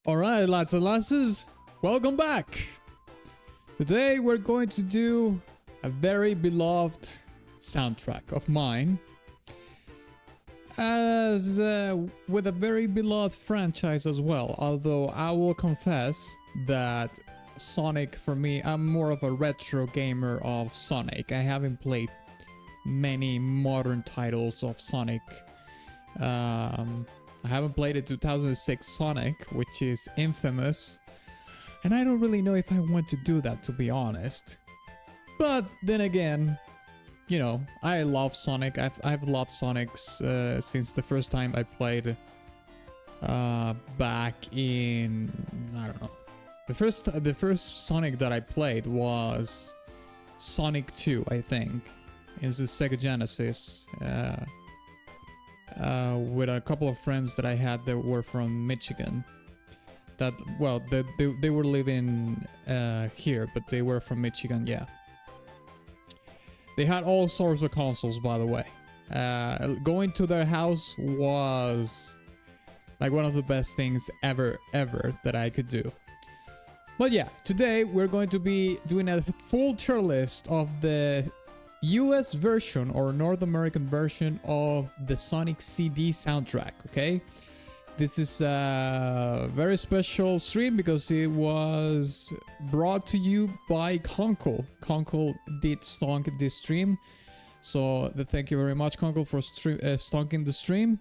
Alright, lads and lasses, welcome back! Today we're going to do a very beloved soundtrack of mine, as with a very beloved franchise as well, although I will confess that Sonic, for me, I'm more of a retro gamer of Sonic. I haven't played many modern titles of Sonic. I haven't played a 2006 Sonic, which is infamous, and I don't really know if I want to do that, to be honest. But then again, you know, I love Sonic. I've loved Sonics since the first time I played back in, I don't know. The first Sonic that I played was Sonic 2, I think. It's the Sega Genesis. With a couple of friends that I had that were from Michigan. That, well, they were living here, but they were from Michigan, yeah. They had all sorts of consoles, by the way. Going to their house was like one of the best things ever that I could do. But yeah, today we're going to be doing a full tier list of the US version or North American version of the Sonic CD soundtrack, okay? This is a very special stream because it was brought to you by Conkel. Conkel did stonk this stream. So thank you very much, Conkel, for stonking the stream.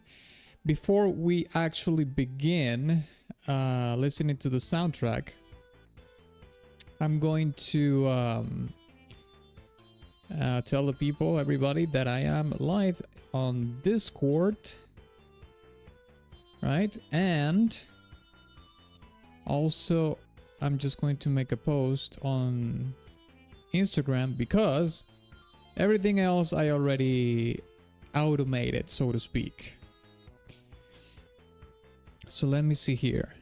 Before we actually begin listening to the soundtrack, I'm going to tell the people, everybody, that I am live on Discord, right? And also I'm just going to make a post on Instagram because everything else I already automated, so to speak. So let me see here.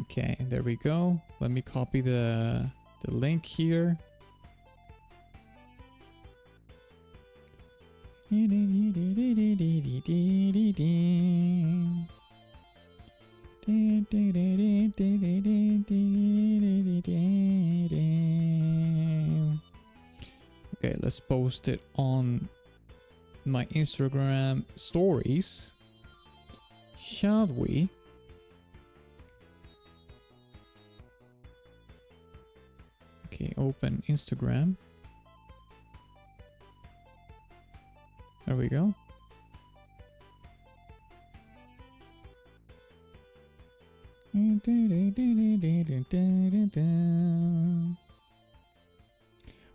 Okay, there we go. Let me copy the link here. Okay, let's post it on my Instagram stories, shall we? Okay, open Instagram. There we go.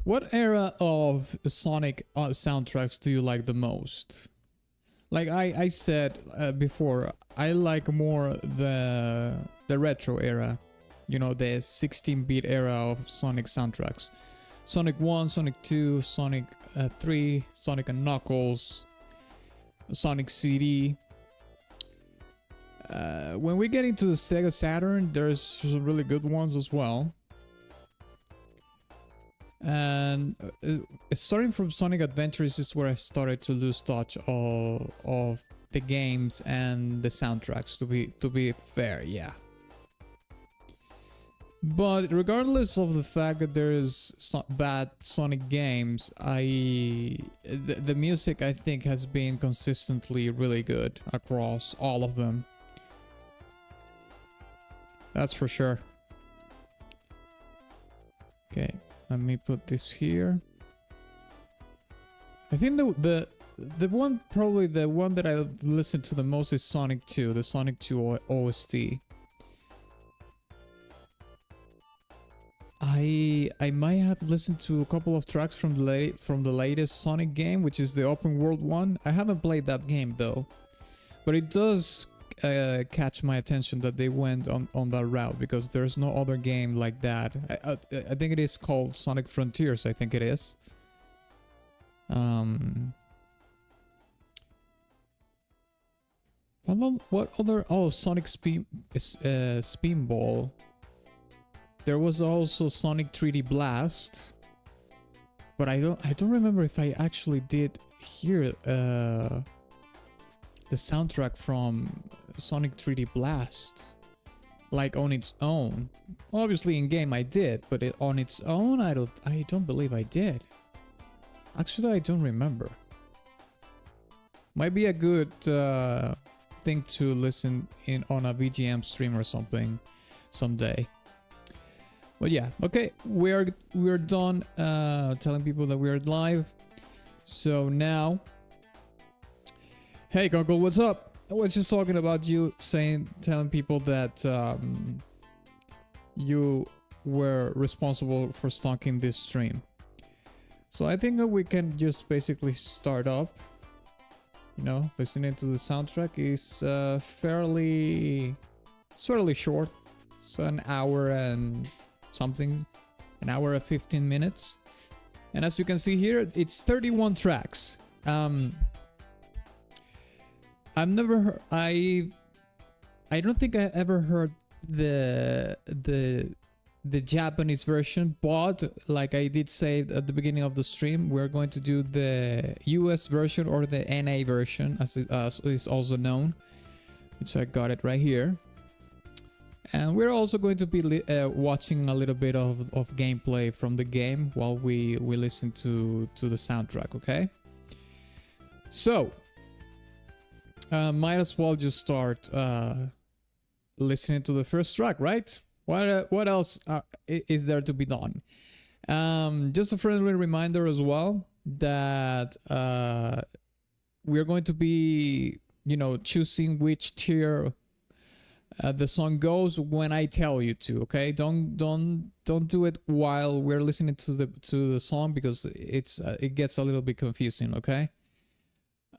What era of Sonic soundtracks do you like the most? Like I said before, I like more the retro era. You know, the 16-bit era of Sonic soundtracks. Sonic 1, Sonic 2, Sonic 3, Sonic and Knuckles, Sonic CD. When we get into the Sega Saturn, there's some really good ones as well. And starting from Sonic Adventures is where I started to lose touch of the games and the soundtracks, to be fair, yeah. But regardless of the fact that there's bad Sonic games, the music, I think, has been consistently really good across all of them. That's for sure. Okay, let me put this here. I think the one, probably the one that I listened to the most is Sonic 2, the Sonic 2 OST. I might have listened to a couple of tracks from the latest Sonic game, which is the open world one. I haven't played that game though, but it does catch my attention that they went on that route because there's no other game like that. I think it is called Sonic Frontiers. I think it is. What other? Oh, Sonic Spinball. There was also Sonic 3D Blast, but I don't remember if I actually did hear the soundtrack from Sonic 3D Blast, like on its own. Obviously in game I did, but on its own I don't believe I did. Actually, I don't remember. Might be a good thing to listen in on a VGM stream or something someday. But yeah, okay, we're done telling people that we're live. So now, hey Conkel, what's up? I was just talking about you telling people that you were responsible for stonking this stream. So I think that we can just basically start up. You know, listening to the soundtrack is fairly short. It's an hour and something, an hour and 15 minutes. And as you can see here, it's 31 tracks. I've never heard, I don't think I ever heard the Japanese version, but like I did say at the beginning of the stream, we're going to do the US version, or the NA version as it is also known, which I got it right here. And we're also going to be watching a little bit of gameplay from the game while we listen to the soundtrack, okay? So, might as well just start listening to the first track, right? What else is there to be done? Just a friendly reminder as well that we're going to be, you know, choosing which tier the song goes when I tell you to. Okay, don't do it while we're listening to the song, because it gets a little bit confusing. Okay.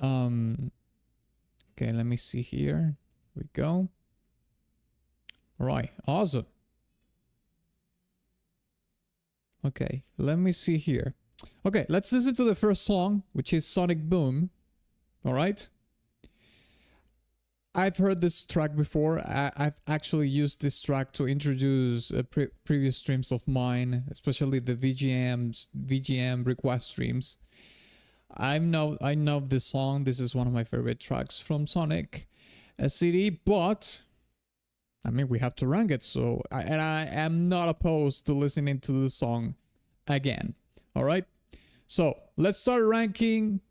Okay, let me see here. Here we go. All right, awesome. Okay, let me see here. Okay, let's listen to the first song, which is Sonic Boom. All right. I've heard this track before. I've actually used this track to introduce previous streams of mine, especially the VGM request streams. I know this song. This is one of my favorite tracks from Sonic CD, but I mean, we have to rank it. So, I am not opposed to listening to the song again. All right. So let's start ranking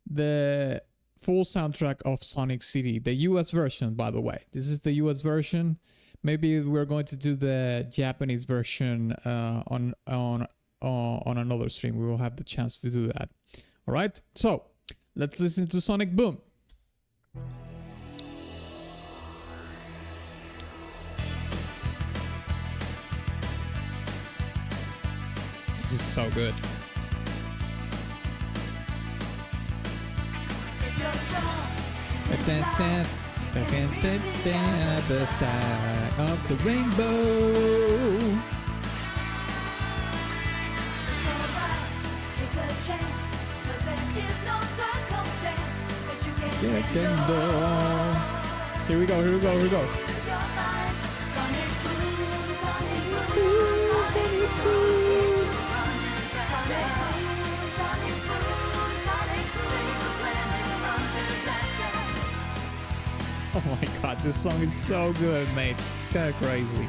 the full soundtrack of Sonic CD, the US version, by the way. This is the US version. Maybe we're going to do the Japanese version on another stream. We will have the chance to do that. All right. So let's listen to Sonic Boom. This is so good. The side of the rainbow. Here we go. Sonic boom. Oh my god, this song is so good, mate. It's kind of crazy.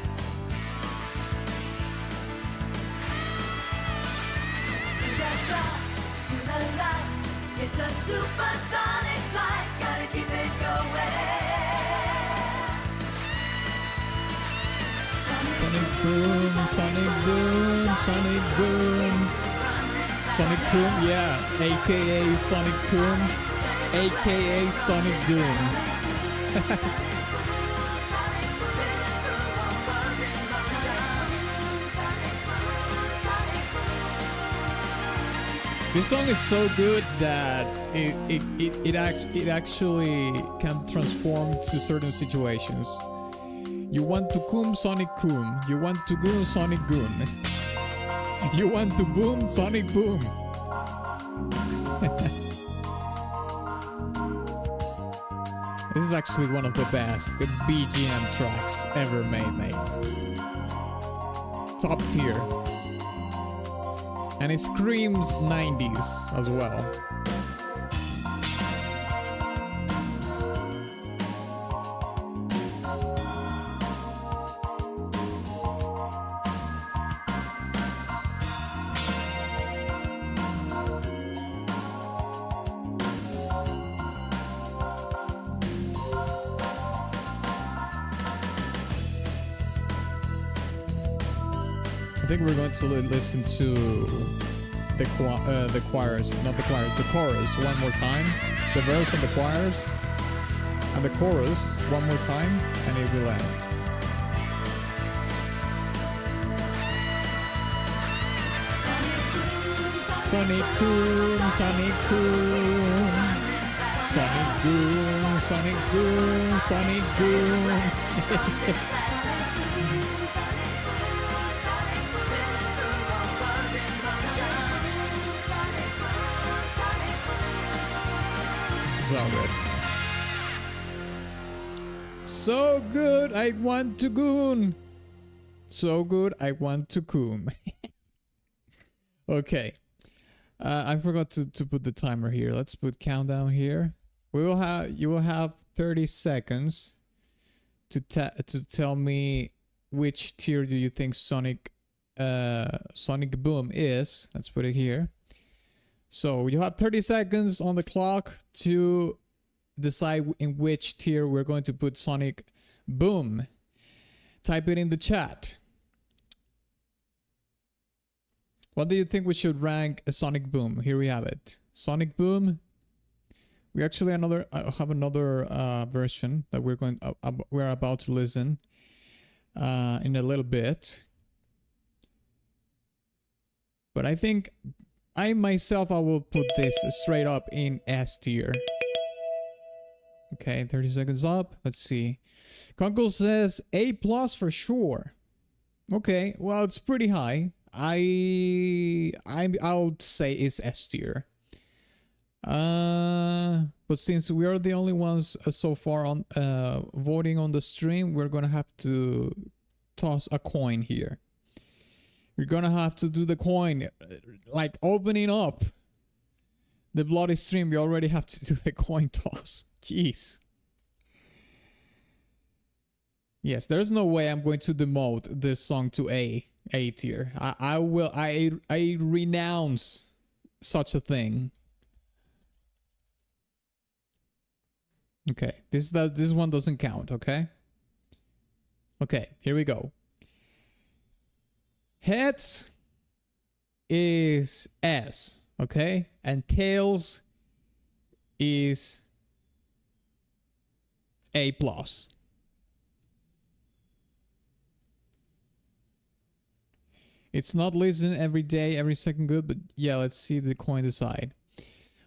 It's a supersonic flight, gotta keep it going. Sonic boom, Sonic boom. Sonic Coom, yeah, aka Sonic Coom, aka Sonic Doom. This song is so good that it actually can transform to certain situations. You want to coom, Sonic Coom. You want to goon, Sonic Goon. You want to boom, Sonic Boom. This is actually one of the best, the BGM tracks ever made, mate. Top tier. And it screams 90s as well. think we're going to listen to the choirs, not the choirs, the chorus one more time. The verse and the choirs, and the chorus one more time, and it will end. Sonic boom, Sonic boom, Sonic boom, Sonic boom, Sonic boom. So good. So good, I want to goon. So good, I want to coom. Okay. I forgot to put the timer here. Let's put countdown here. You will have 30 seconds to tell me which tier do you think Sonic Boom is. Let's put it here. So you have 30 seconds on the clock to decide in which tier we're going to put Sonic Boom. Type it in the chat. What do you think we should rank a Sonic Boom? Here we have it. Sonic Boom. We actually have another version that we're about to listen in a little bit. But I think I will put this straight up in S tier. Okay, 30 seconds up. Let's see. Conkel says A+ for sure. Okay, well, it's pretty high. I'll say it's S tier. But since we are the only ones so far on voting on the stream, we're gonna have to toss a coin here. We're gonna have to do the coin, like opening up the bloody stream. We already have to do the coin toss. Jeez. Yes, there's no way I'm going to demote this song to A tier. I renounce such a thing. Okay, this one doesn't count, okay? Okay, here we go. Heads is S, okay? And tails is A+. It's not listening every day, every second good, but yeah, let's see the coin decide.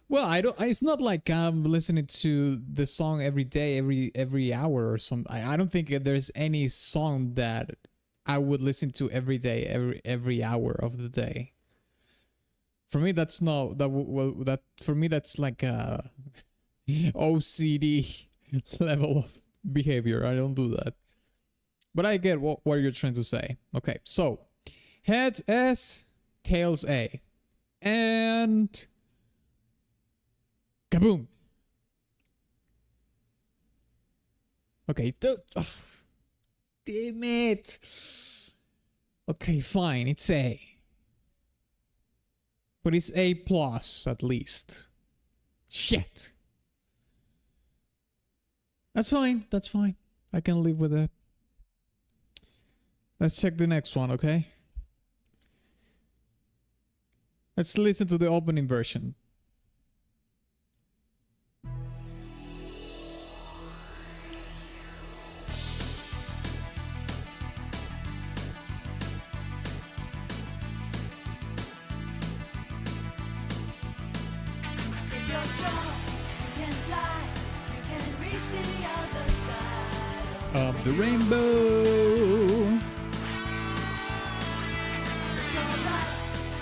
Well, it's not like I'm listening to the song every day, every hour or something. I don't think there's any song that I would listen to every day, every hour of the day. For me, that's not that. For me, that's like a OCD level of behavior. I don't do that. But I get what you're trying to say. Okay, so heads S, tails A, and kaboom. Okay, damn it. Okay, fine, it's A. But it's A+ at least. Shit. That's fine, that's fine. I can live with that. Let's check the next one, okay? Let's listen to the opening version. Of the rainbow. It's alright,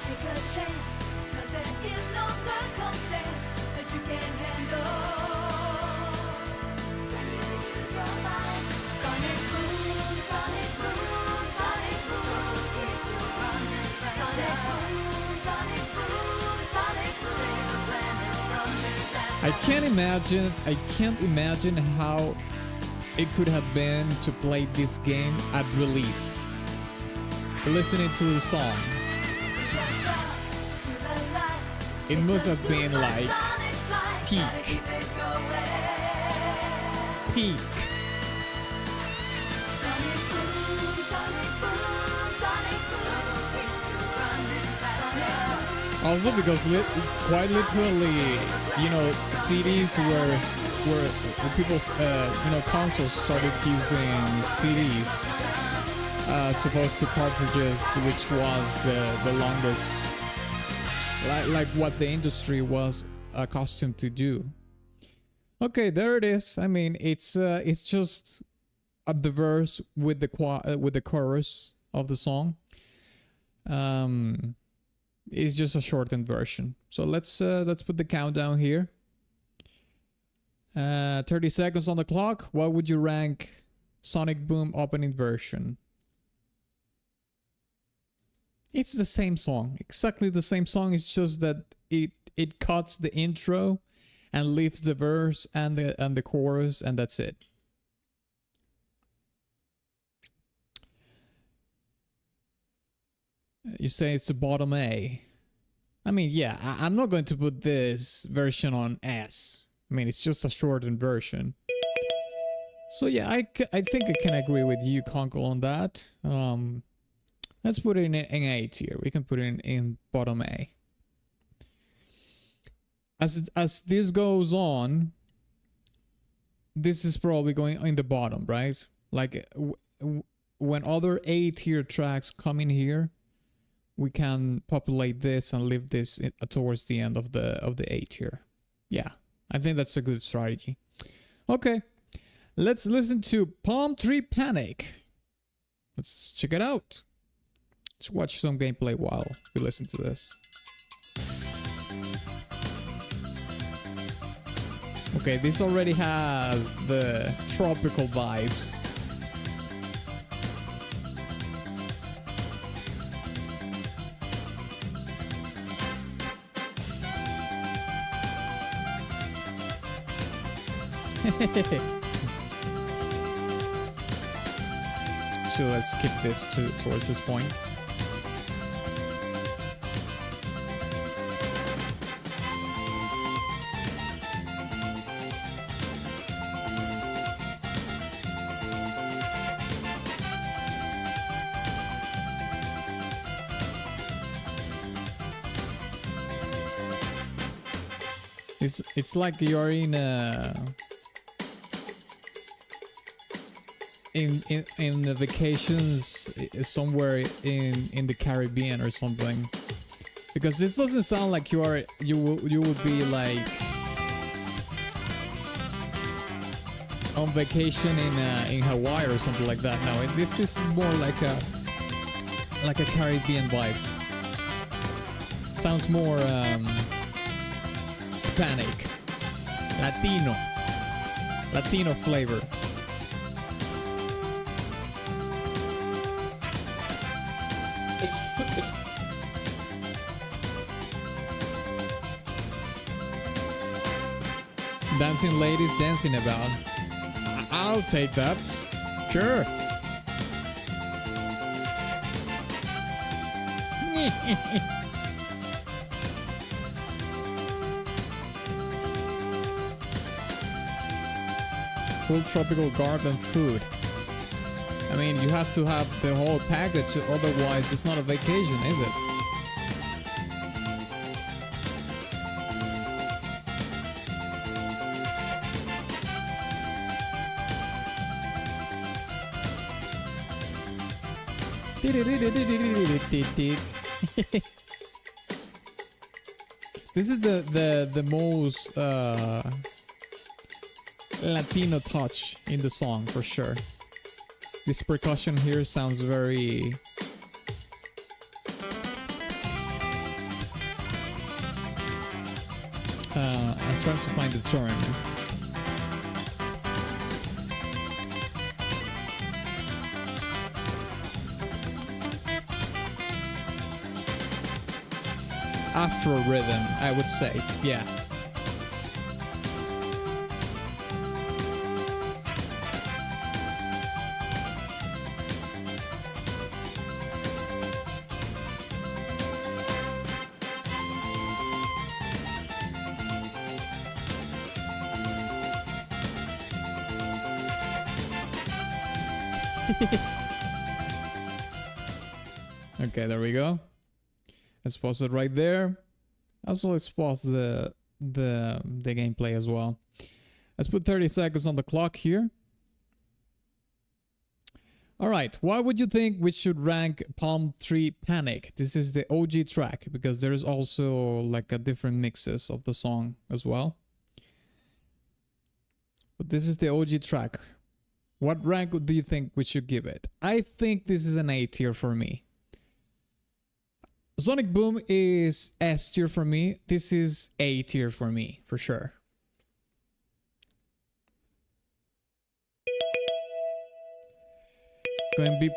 take a chance, 'cause there is no circumstance that you can't handle. When you use your mind, Sonic boom, Sonic boom, Sonic boom, keeps you running faster. Sonic boom, Sonic boom, save the planet from disaster. I can't imagine how it could have been to play this game at release. Listening to the song, it must have been like peak. Also because quite literally, you know, CDs where people's you know, consoles started using CDs as opposed to cartridges, which was the longest, like what the industry was accustomed to do. Okay, there it is. I mean, it's just the verse with the chorus of the song. It's just a shortened version. So let's put the countdown here. 30 seconds on the clock. What would you rank Sonic Boom opening version? It's the same song, exactly the same song. It's just that it cuts the intro and leaves the verse and the chorus, and that's it. You say it's the bottom A. I mean, yeah, I'm not going to put this version on S. I mean, it's just a shortened version. So yeah, I think I can agree with you, Conkel, on that. Let's put it in A tier. We can put it in bottom A. As this goes on, this is probably going in the bottom, right? Like when other A tier tracks come in here, we can populate this and leave this towards the end of the A tier. Yeah, I think that's a good strategy. Okay, let's listen to Palm Tree Panic. Let's check it out. Let's watch some gameplay while we listen to this. Okay, this already has the tropical vibes. So let's skip this towards this point. It's like you're in the vacations somewhere in the Caribbean or something, because this doesn't sound like you would be like on vacation in Hawaii or something like that. No, this is more like a Caribbean vibe. Sounds more Hispanic, Latino flavor. Dancing ladies dancing about. I'll take that. Sure. Full tropical garb and food. I mean, you have to have the whole package, otherwise it's not a vacation, is it? This is the most Latino touch in the song for sure. This percussion here sounds very I'm trying to find the term. Afro rhythm, I would say, yeah. Okay, there we go. Let's pause it right there. Also, let's pause the gameplay as well. Let's put 30 seconds on the clock here. All right, why would you think we should rank Palm Tree Panic? This is the OG track because there's also like a different mixes of the song as well. But this is the OG track. What rank do you think we should give it? I think this is an A tier for me. Sonic Boom is S tier for me. This is A tier for me, for sure. Going B++.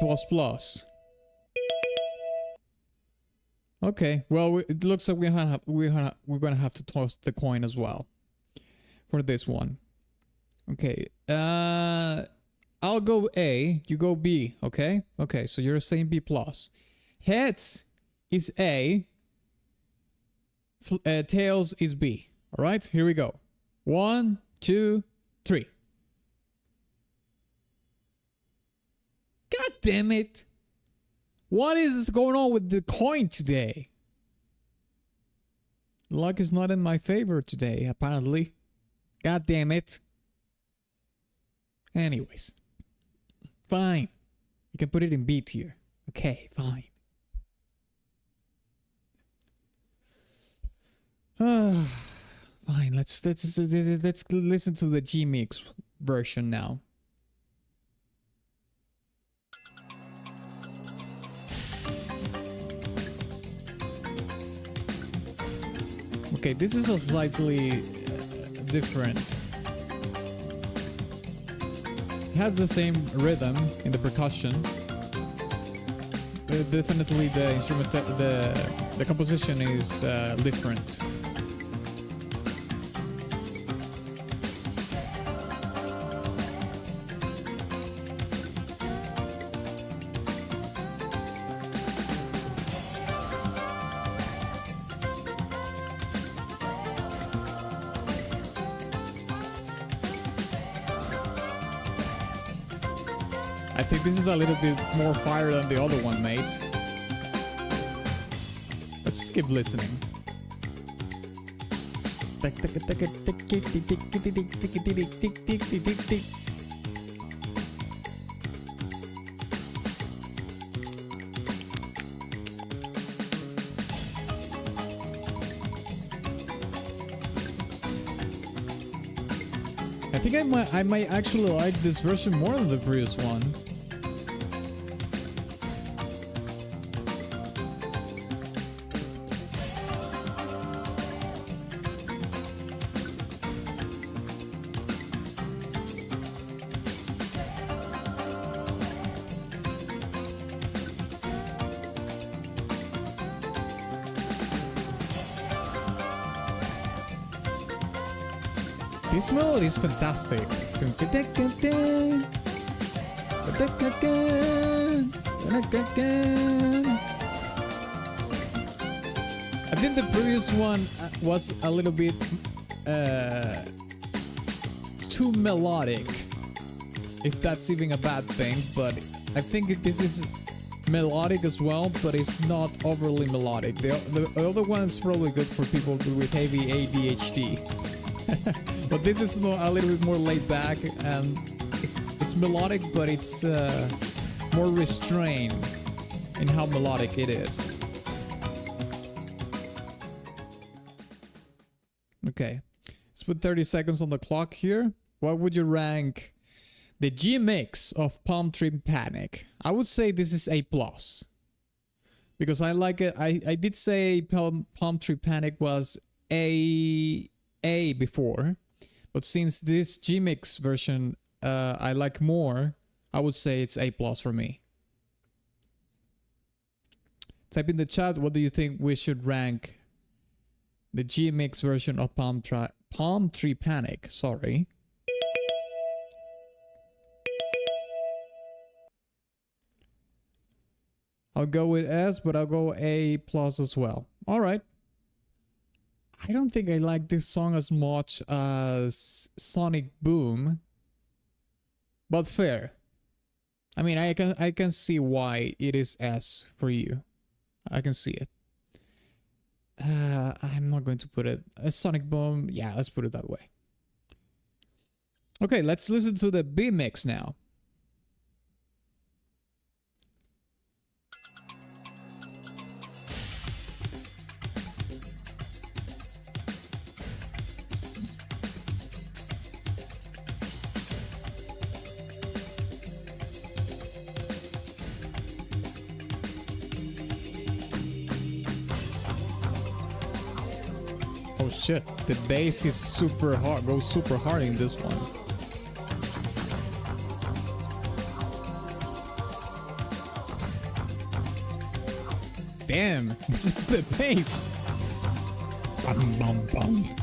Okay, well, it looks like we're gonna have to toss the coin as well for this one. Okay, I'll go A, you go B, okay? Okay, so you're saying B+. Heads is A, tails is B. All right, here we go. 1, 2, 3. God damn it. What is going on with the coin today? Luck is not in my favor today, apparently. God damn it. Anyways. Fine. You can put it in B tier. Okay, fine. Fine, let's listen to the G mix version now. Okay, this is a slightly different. It has the same rhythm in the percussion. Definitely the instrument, the composition is different. I think this is a little bit more fire than the other one, mate. Let's just keep listening. I think I might actually like this version more than the previous one. This melody is fantastic. I think the previous one was a little bit too melodic, if that's even a bad thing, but I think this is melodic as well, but it's not overly melodic. The other one is probably good for people with heavy ADHD. But this is a little bit more laid back, and it's melodic, but it's more restrained in how melodic it is. Okay, let's put 30 seconds on the clock here. What would you rank the G mix of Palm Tree Panic? I would say this is A+. Because I like it. I did say Palm Tree Panic was A before. But since this G mix version I like more, I would say it's A+ for me. Type in the chat, what do you think we should rank the G mix version of Palm Tree Panic? Sorry. I'll go with S, but I'll go A+ as well. All right. I don't think I like this song as much as Sonic Boom, but fair. I mean, I can see why it is S for you. I can see it. I'm not going to put it a sonic boom. Yeah, let's put it that way. Okay, let's listen to the B mix now. Oh shit, the bass is super hard, goes super hard in this one. Damn, just the bass. Bum, bum, bum.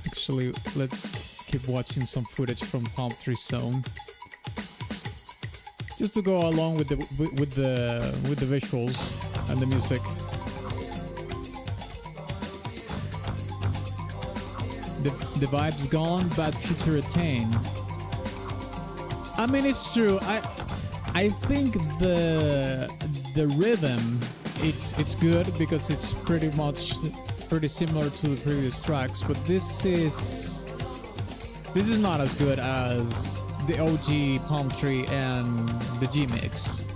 Actually, let's keep watching some footage from Palm Tree Zone, just to go along with the visuals and the music. The vibe's gone, bad future attained. I mean, it's true. I think the rhythm it's good because it's pretty similar to the previous tracks, but this is not as good as the OG Palm Tree and the G mix.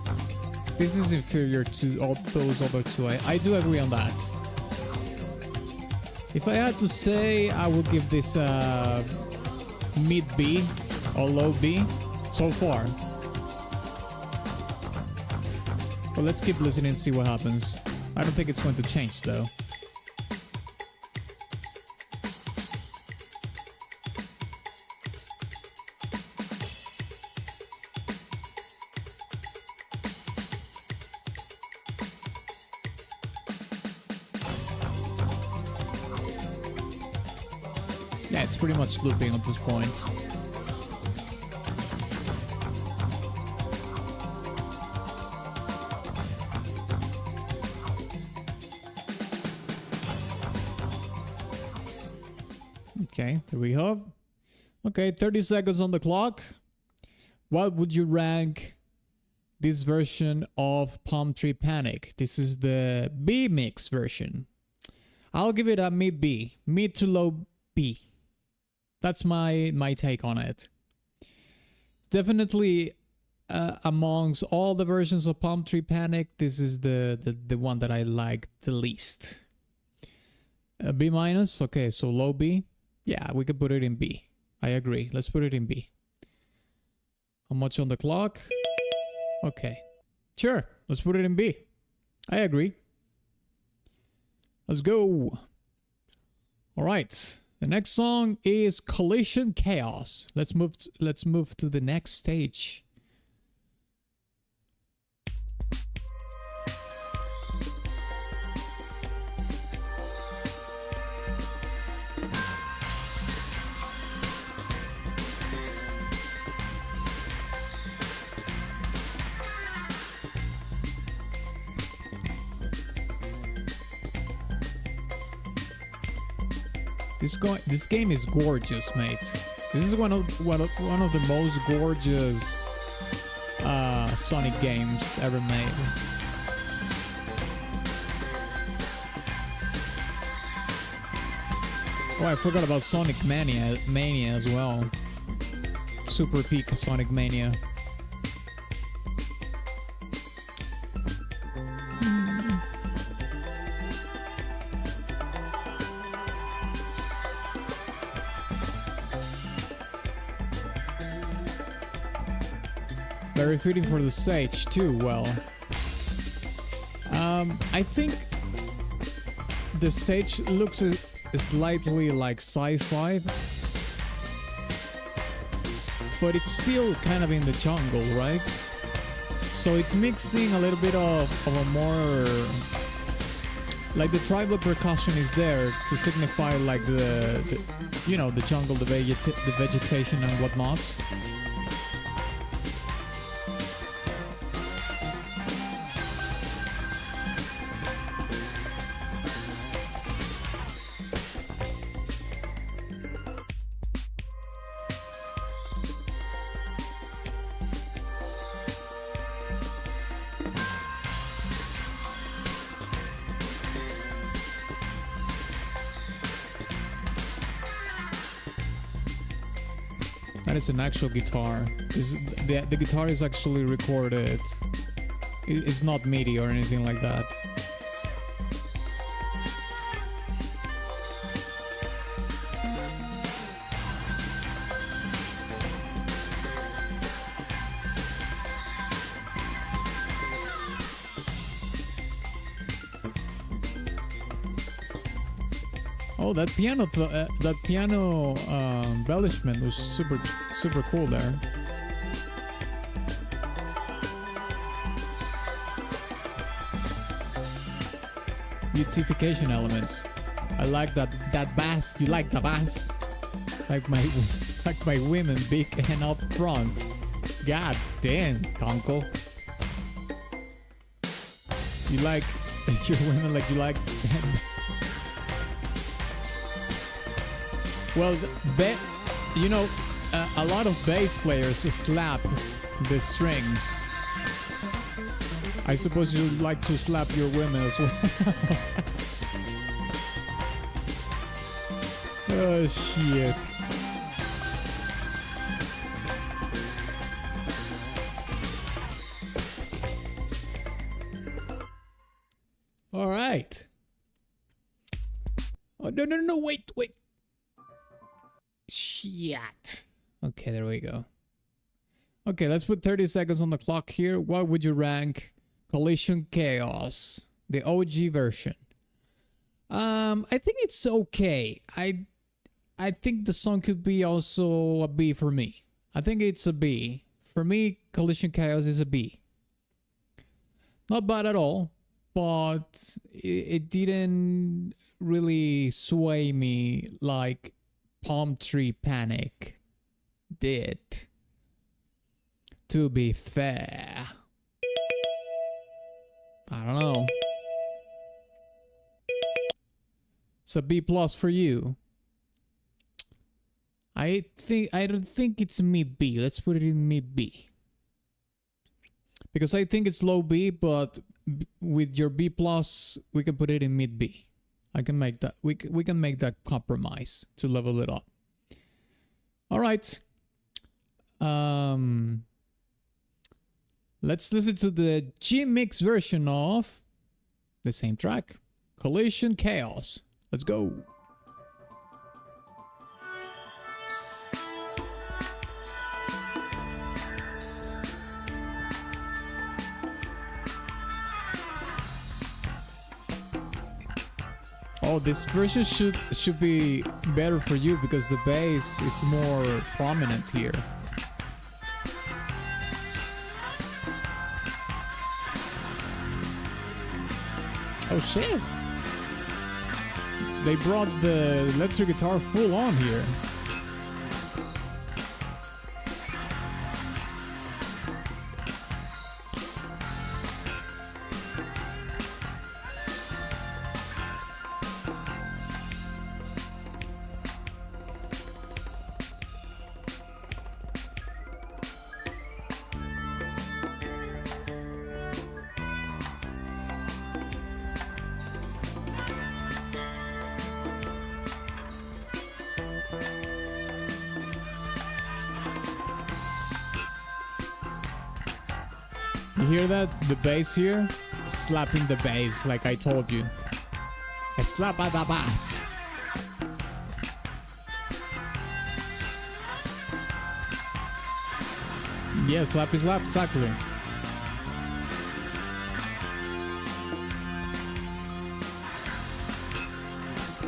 This is inferior to all those other two. I do agree on that. If I had to say, I would give this mid B or low B so far. But let's keep listening and see what happens. I don't think it's going to change though. Yeah, it's pretty much looping at this point. Okay, there we have. Okay, 30 seconds on the clock. What would you rank this version of Palm Tree Panic? This is the B mix version. I'll give it a mid B, mid to low B. That's my take on it. Definitely amongst all the versions of Palm Tree Panic, this is the one that I like the least. B minus, okay, so low B. Yeah, we could put it in B. I agree. Let's put it in B. How much on the clock? Okay. Sure, let's put it in B. I agree. Let's go. All right. The next song is Collision Chaos. Let's move to the next stage. This game is gorgeous, mate. This is one of the most gorgeous Sonic games ever made. Oh, I forgot about Sonic Mania as well. Super peak Sonic Mania. Very fitting for the stage too. Well, I think the stage looks slightly like sci-fi, but it's still kind of in the jungle, right? So it's mixing a little bit of a more, like the tribal percussion is there to signify like the you know, the jungle, the vegetation and whatnot. And it's an actual guitar. The guitar is actually recorded. It's not MIDI or anything like that. Oh, that piano embellishment was super cool there. Beautification elements. I like that bass. You like the bass? Like my women big and up front. God damn, Conkel. You like your women like you like. Well, you know, a lot of bass players slap the strings. I suppose you'd like to slap your women as well. Oh, shit. All right. Oh, no, wait. Shit. Okay, there we go. Okay, let's put 30 seconds on the clock here. What would you rank Collision Chaos, the OG version? I think it's okay. I think the song could be also a B for me. I think it's a B. For me, Collision Chaos is a B. Not bad at all, but it didn't really sway me like Palm Tree Panic did. To be fair, I don't know. It's a B plus for you. I don't think it's mid B. Let's put it in mid B. Because I think it's low B, but with your B plus, we can put it in mid B. I can make that. We can make that compromise to level it up. All right. Let's listen to the G-Mix version of the same track, Collision Chaos. Let's go. Oh, this version should be better for you because the bass is more prominent here. Oh shit! They brought the electric guitar full on here. You hear that? The bass here? Slapping the bass like I told you. I slap at the bass. Yeah, slappy slap, exactly.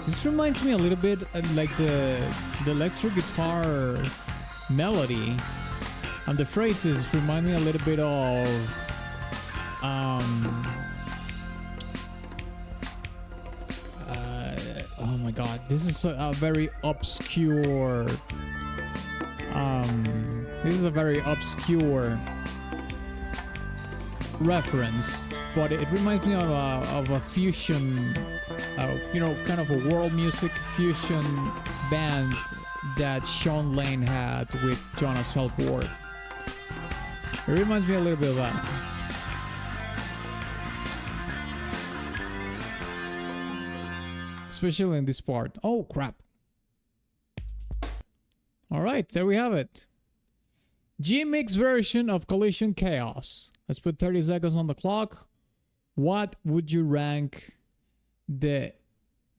This reminds me a little bit of like the electric guitar melody. And the phrases remind me a little bit of oh my god, this is a very obscure reference, but it reminds me of a fusion, you know, kind of a world music fusion band that Sean Lane had with Jonas Helpworth. It reminds me a little bit of that. Especially in this part. Oh, crap. Alright, there we have it. G-Mix version of Collision Chaos. Let's put 30 seconds on the clock. What would you rank the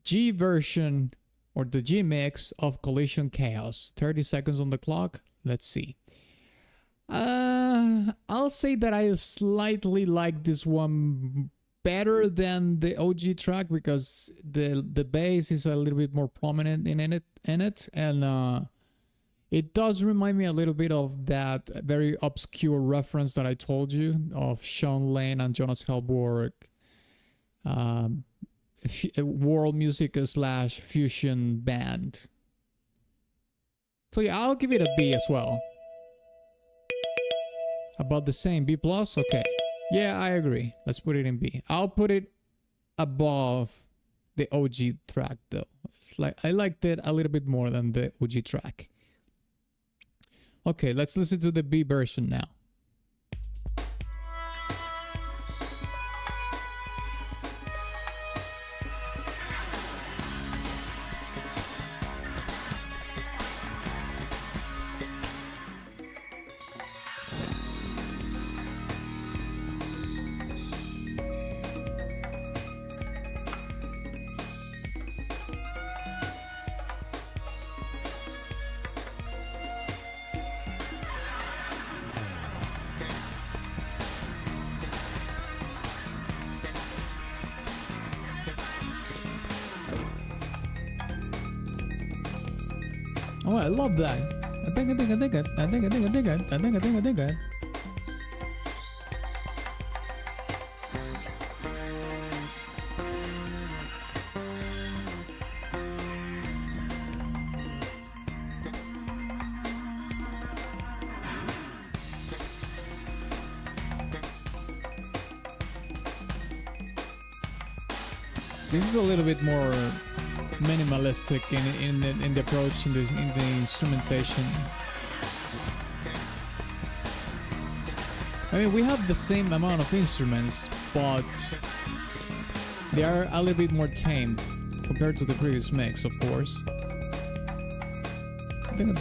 G version or the G-Mix of Collision Chaos? 30 seconds on the clock. Let's see. I'll say that I slightly like this one better than the OG track because the bass is a little bit more prominent in it, and it does remind me a little bit of that very obscure reference that I told you of Sean Lane and Jonas Hellborg, world music / fusion band. So yeah, I'll give it a B as well. About the same, B+? Okay. Yeah, I agree. Let's put it in B. I'll put it above the OG track though. It's like I liked it a little bit more than the OG track. Okay, let's listen to the B version now. Oh, I love that. I think it. This is a little bit more minimalistic in the approach, in the instrumentation. I mean, we have the same amount of instruments, but they are a little bit more tamed compared to the previous mix, of course. I think.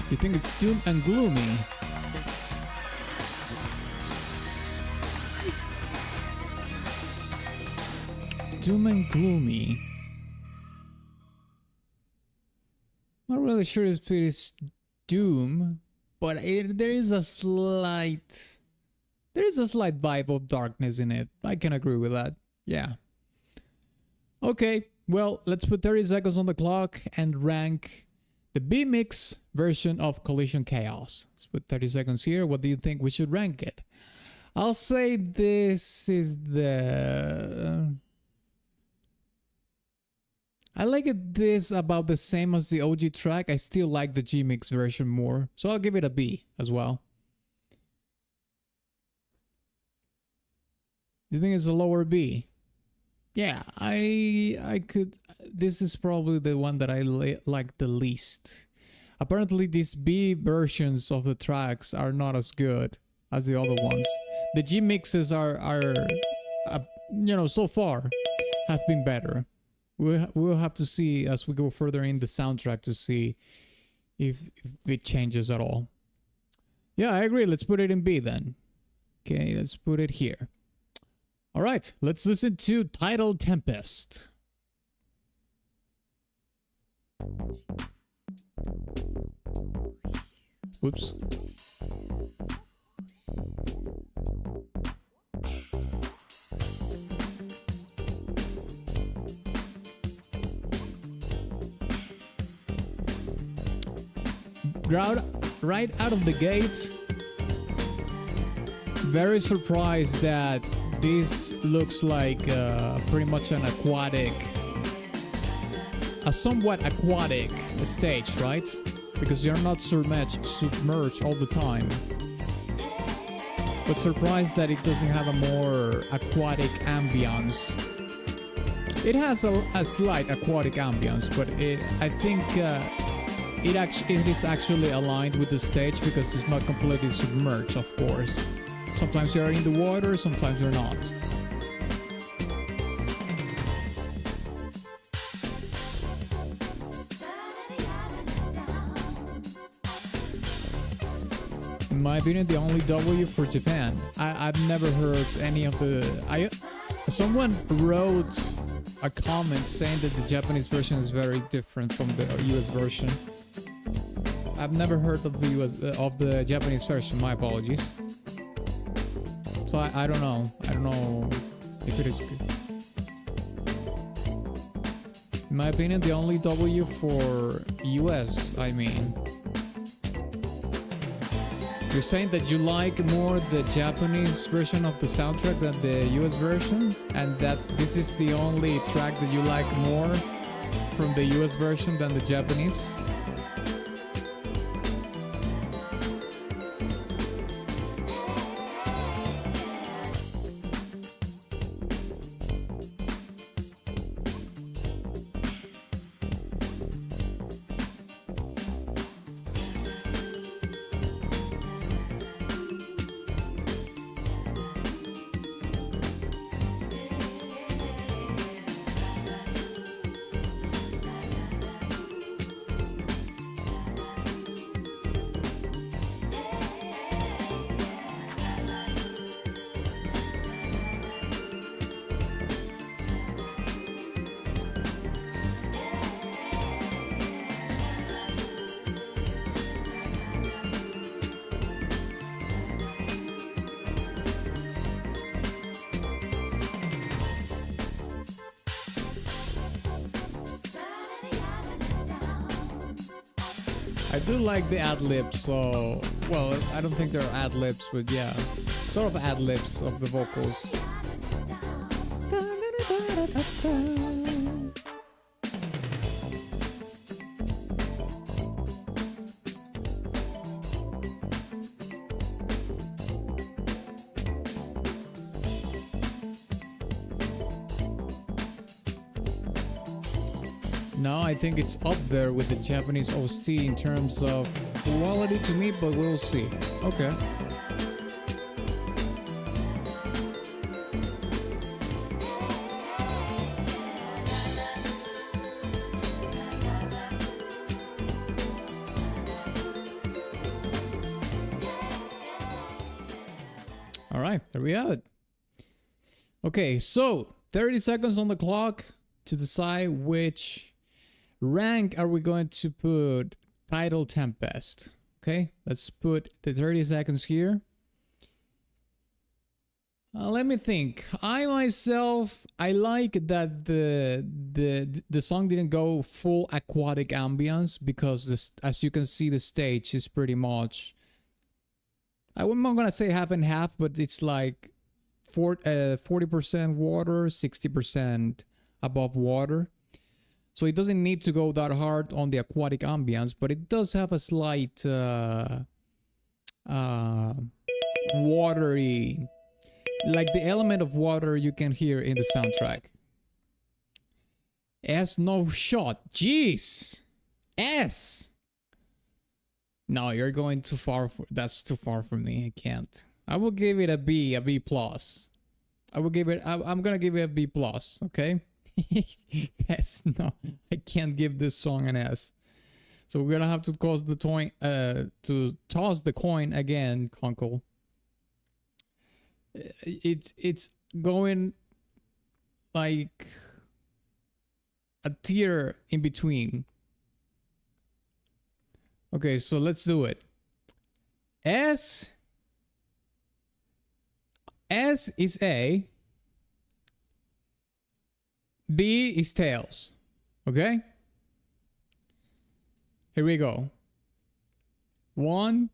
You think it's doom and gloomy? Doom and gloomy. Not really sure if it is doom, but there is a slight vibe of darkness in it. I can agree with that. Yeah. Okay, well, let's put 30 seconds on the clock and rank the B-Mix version of Collision Chaos. Let's put 30 seconds here. What do you think we should rank it? I'll say this is the... I like it this about the same as the OG track. I still like the G-Mix version more. So I'll give it a B as well. Do you think it's a lower B? Yeah, I could... This is probably the one that I like the least. Apparently these B versions of the tracks are not as good as the other ones. The G mixes are you know, so far have been better. We'll have to see as we go further in the soundtrack to see if it changes at all. Yeah, I agree. Let's put it in B then. Okay, let's put it here. All right, let's listen to Tidal Tempest. Whoops. Right out of the gate, very surprised that this looks like pretty much an aquatic, a somewhat aquatic stage, right? Because you're not submerged all the time. but surprised that it doesn't have a more aquatic ambience. It has a slight aquatic ambience, but I think it is actually aligned with the stage because it's not completely submerged, of course. Sometimes you're in the water, sometimes you're not. In my opinion, the only W for Japan. I've never heard any of the... Someone wrote a comment saying that the Japanese version is very different from the US version. I've never heard of the Japanese version. My apologies. So I don't know. I don't know if it is good. In my opinion, the only W for US, I mean. You're saying that you like more the Japanese version of the soundtrack than the US version, and this is the only track that you like more from the US version than the Japanese? I do like the ad-libs, so... Well, I don't think they're ad-libs, but yeah. Sort of ad-libs of the vocals. Now I think it's up there with the Japanese OST in terms of quality to me, but we'll see. Okay. All right, there we have it. Okay, so 30 seconds on the clock to decide which rank are we going to put Tidal Tempest. Okay, let's put the 30 seconds here. Let me think. I myself, I like that the song didn't go full aquatic ambience because this, as you can see, the stage is pretty much, I'm not gonna say half and half, but it's like 40% water, 60% above water. So it doesn't need to go that hard on the aquatic ambience, but it does have a slight watery, like the element of water you can hear in the soundtrack. S, no shot. Jeez. S. No, you're going too far. That's too far for me. I can't. I will give it a B plus. I will give it, I'm gonna give it a B plus, okay? S, no, I can't give this song an S. So we're gonna have to toss the coin again, Conkel. It's going like a tier in between. Okay, so let's do it. S is A. B is tails. Okay? Here we go. 1,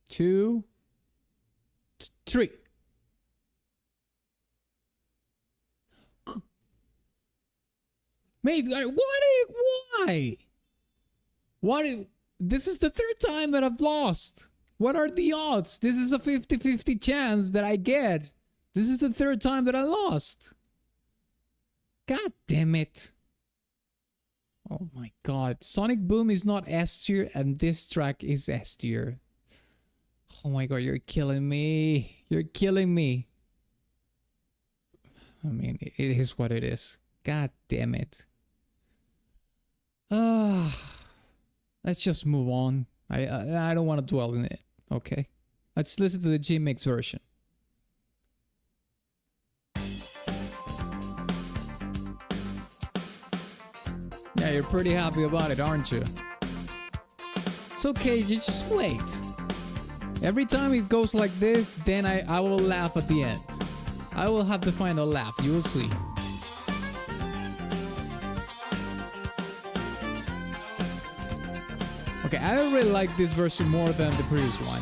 2, 3. Mate, why? This is the third time that I've lost. What are the odds? This is a 50-50 chance that I get. This is the third time that I lost. God damn it. Oh my god. Sonic Boom is not S tier and this track is S tier. Oh my god, you're killing me. You're killing me. I mean, it is what it is. God damn it. Let's just move on. I don't want to dwell in it. Okay. Let's listen to the G-Mix version. Yeah, you're pretty happy about it, aren't you? It's okay, just wait. Every time it goes like this, then I will laugh at the end. I will have to find a laugh, you will see. Okay, I really like this version more than the previous one.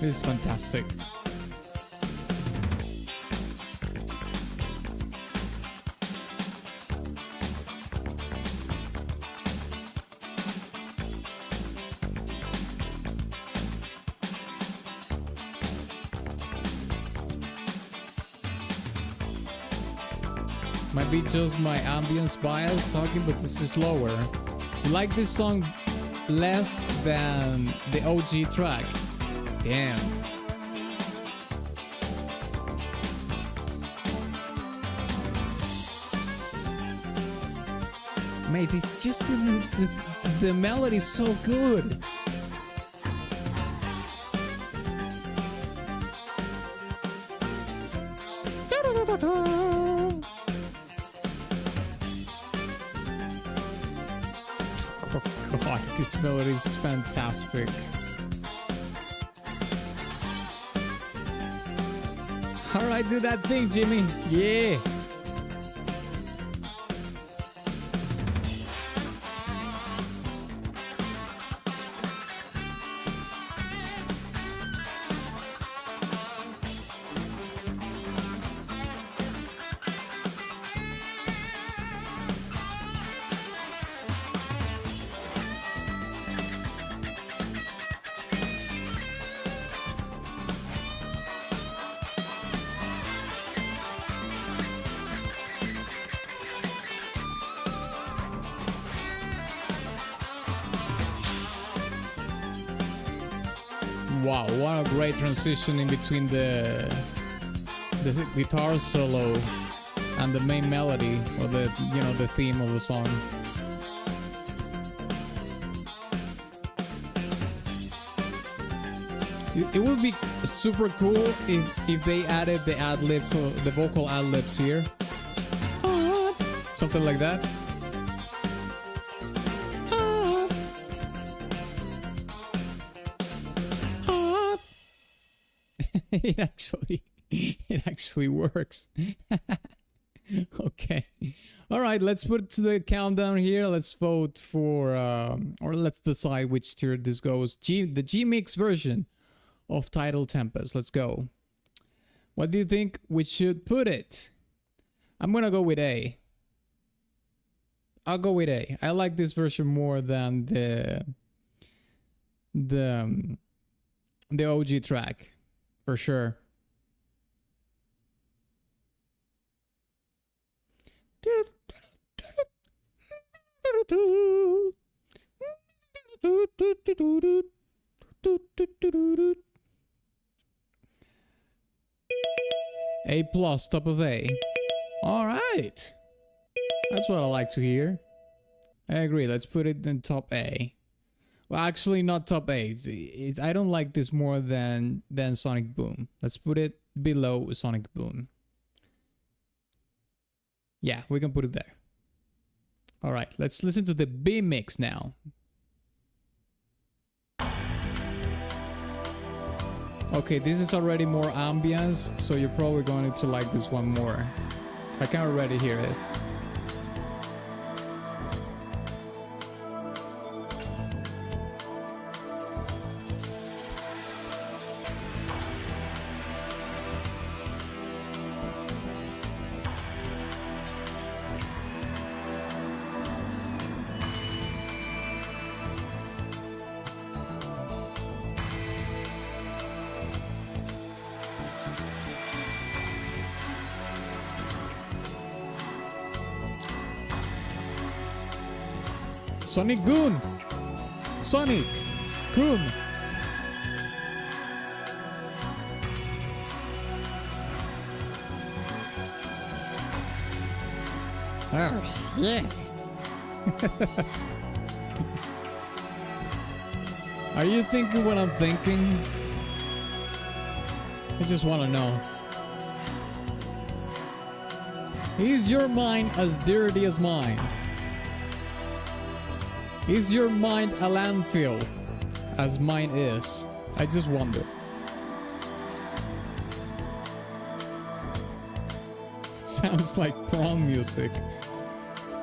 This is fantastic. Might be just my ambience bias talking, but this is lower. Like this song less than the OG track. Damn. Mate, it's just the melody is so good. Oh god, this melody is fantastic. Alright, do that thing, Jimmy. Yeah. Wow, what a great transition in between the guitar solo and the main melody, or the theme of the song. It would be super cool if they added the ad-libs, or the vocal ad-libs here. Something like that. It actually works. Okay. All right, let's put it to the countdown here. Let's vote for, or let's decide which tier this goes. The G-Mix version of Tidal Tempest. Let's go. What do you think we should put it? I'm gonna go with A. I'll go with A. I like this version more than the OG track. For sure. A plus, top of A. All right. That's what I like to hear. I agree. Let's put it in top A. Well, actually, not top 8. I don't like this more than Sonic Boom. Let's put it below Sonic Boom. Yeah, we can put it there. All right, let's listen to the B mix now. Okay, this is already more ambience, so you're probably going to like this one more. I can already hear it. Sonic Goon. Sonic. Goon. Oh, shit. Are you thinking what I'm thinking? I just want to know. Is your mind as dirty as mine? Is your mind a landfill as mine is? I just wonder. It sounds like prom music.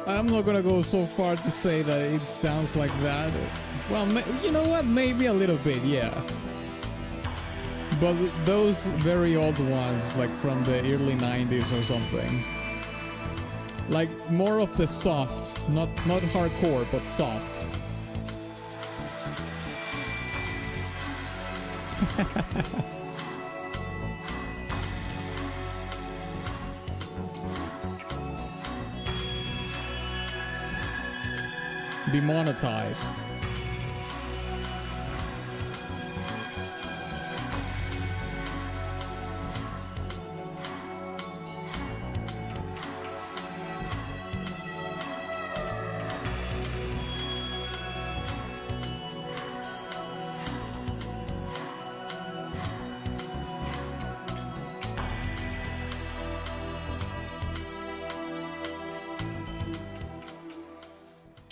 I'm not gonna go so far to say that it sounds like that. Well, you know what? Maybe a little bit, yeah. But those very old ones, like from the early 90s or something. Like more of the soft, not hardcore, but soft. Demonetized.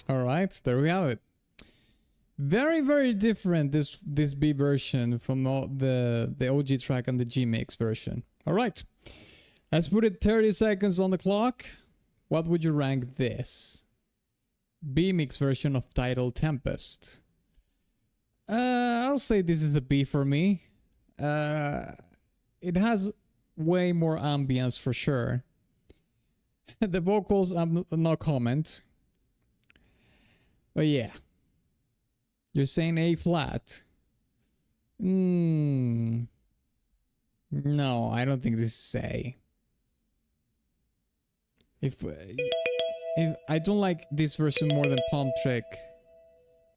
All right, there we have it. Very, very different this B version from all the OG track and the G mix version. All right, let's put it 30 seconds on the clock. What would you rank this? B mix version of Tidal Tempest. I'll say this is a B for me. It has way more ambience for sure. The vocals, no comment. But yeah. You're saying A flat. No, I don't think this is A. If I don't like this version more than Pump Trick,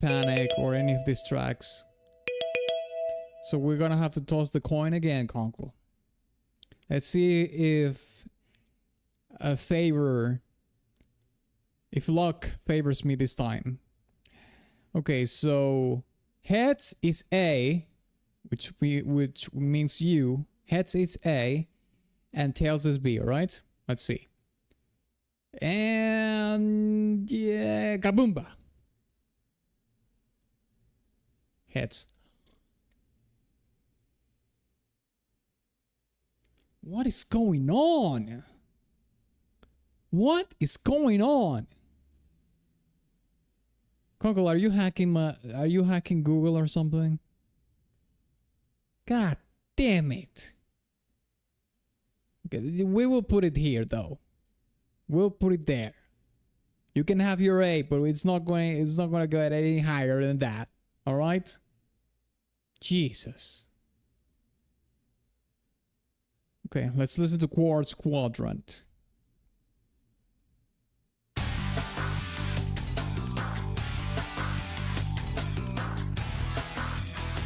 Panic, or any of these tracks. So we're gonna have to toss the coin again, Conkel. Let's see if if luck favors me this time. Okay, so heads is A, which means you. Heads is A, and tails is B. All right, let's see. And yeah, kaboomba. Heads. What is going on? What is going on? Conkel, are you hacking Google or something? God damn it. Okay, we will put it here though. We'll put it there. You can have your A, but it's not going to go any higher than that. All right? Jesus. Okay, let's listen to Quartz Quadrant.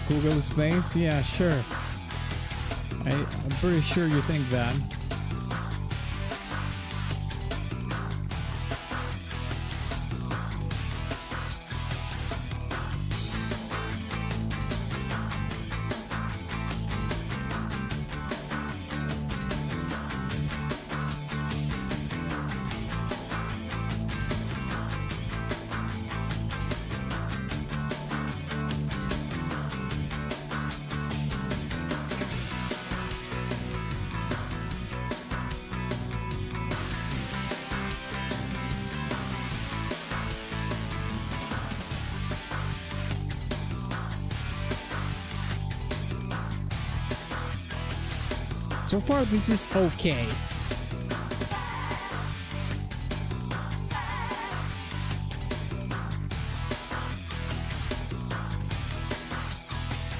Google space? Yeah, sure. I'm pretty sure you think that. So far, this is okay.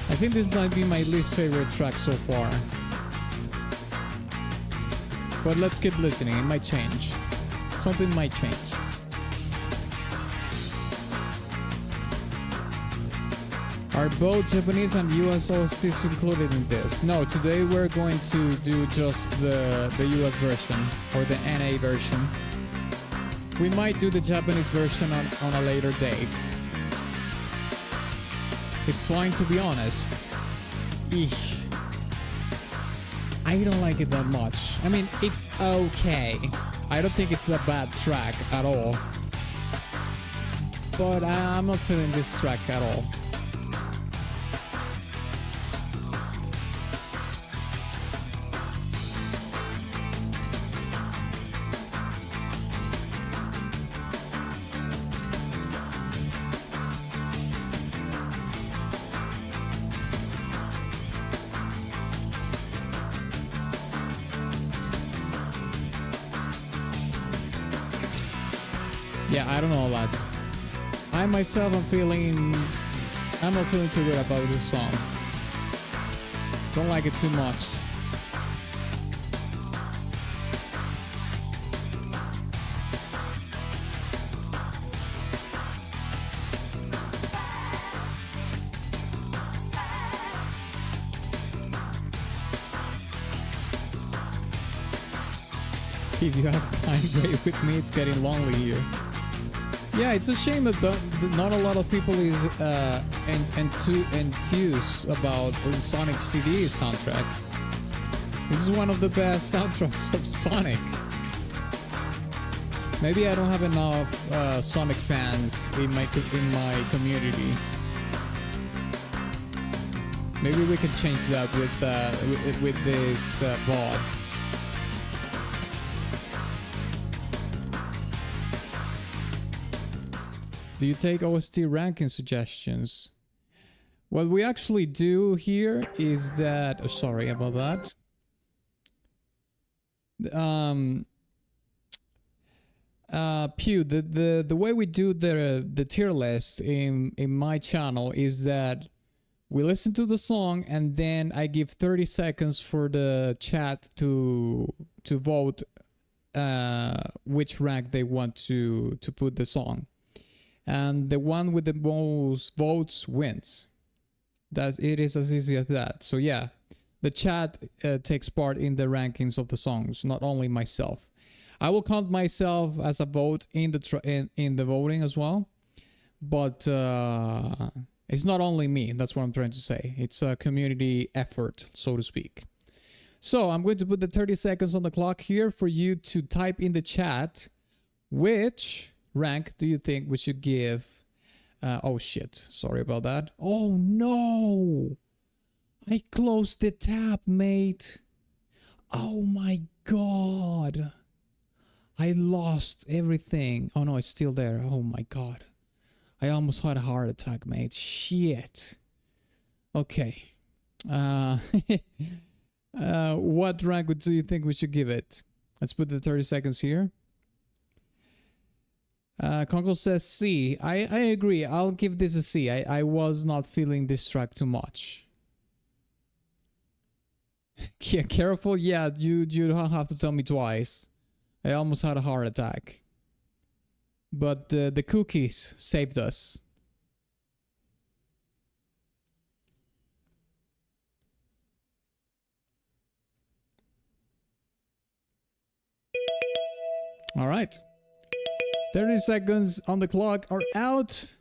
I think this might be my least favorite track so far. But let's keep listening, it might change. Something might change. Are both Japanese and US OSTs included in this? No, today we're going to do just the US version or the NA version. We might do the Japanese version on a later date. It's fine, to be honest. Eesh. I don't like it that much. I mean, it's okay. I don't think it's a bad track at all. But I'm not feeling this track at all. Yeah, I don't know, lads. I myself I'm not feeling too good about this song. Don't like it too much. If you have time, break with me. It's getting lonely here. Yeah, it's a shame that not a lot of people is enthused about the Sonic CD soundtrack. This is one of the best soundtracks of Sonic. Maybe I don't have enough Sonic fans in my community. Maybe we can change that with this VOD. Do you take OST ranking suggestions? What we actually do here is that... Oh, sorry about that. Pew, the way we do the tier list in my channel is that we listen to the song and then I give 30 seconds for the chat to vote which rank they want to put the song. And the one with the most votes wins. That it is as easy as that. So yeah, the chat takes part in the rankings of the songs, not only myself. I will count myself as a vote in the voting as well, but it's not only me. That's what I'm trying to say. It's a community effort, so to speak. So I'm going to put the 30 seconds on the clock here for you to type in the chat which rank do you think we should give? Oh shit, sorry about that. Oh no! I closed the tab, mate. Oh my god. I lost everything. Oh no, it's still there. Oh my god. I almost had a heart attack, mate. Shit. Okay. What rank do you think we should give it? Let's put the 30 seconds here. Conkel says C. I agree. I'll give this a C. I was not feeling this track too much. Yeah, careful. Yeah, you don't have to tell me twice. I almost had a heart attack. But the cookies saved us. All right. 30 seconds on the clock are out.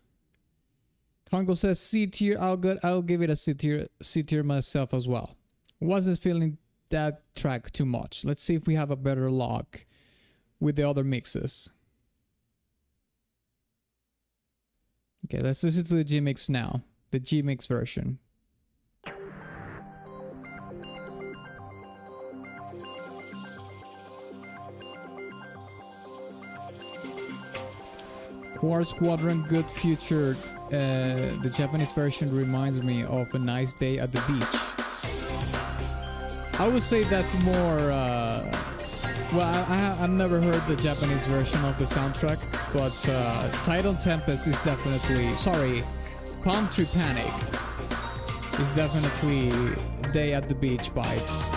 Conkel says C tier. I'll give it a C tier myself as well. Wasn't feeling that track too much. Let's see if we have a better luck with the other mixes. Okay, let's listen to the G mix now. The G mix version. Quartz quadrant, good future. The Japanese version reminds me of a nice day at the beach. I would say that's more. Well, I've never heard the Japanese version of the soundtrack, but Tidal Tempest is definitely. Sorry, Palm Tree Panic is definitely day at the beach vibes.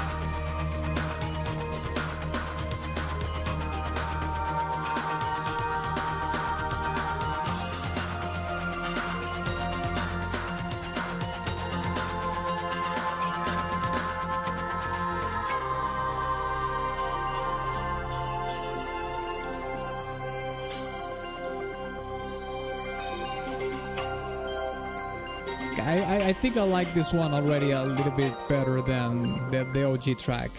I think I like this one already a little bit better than the OG track.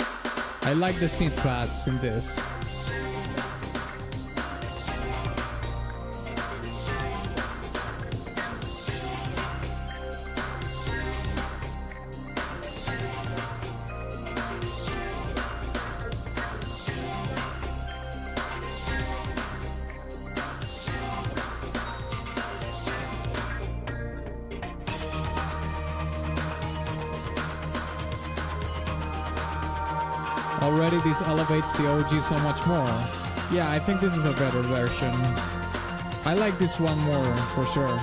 I like the synth pads in this. Already this elevates the OG so much more. Yeah, I think this is a better version. I like this one more for sure.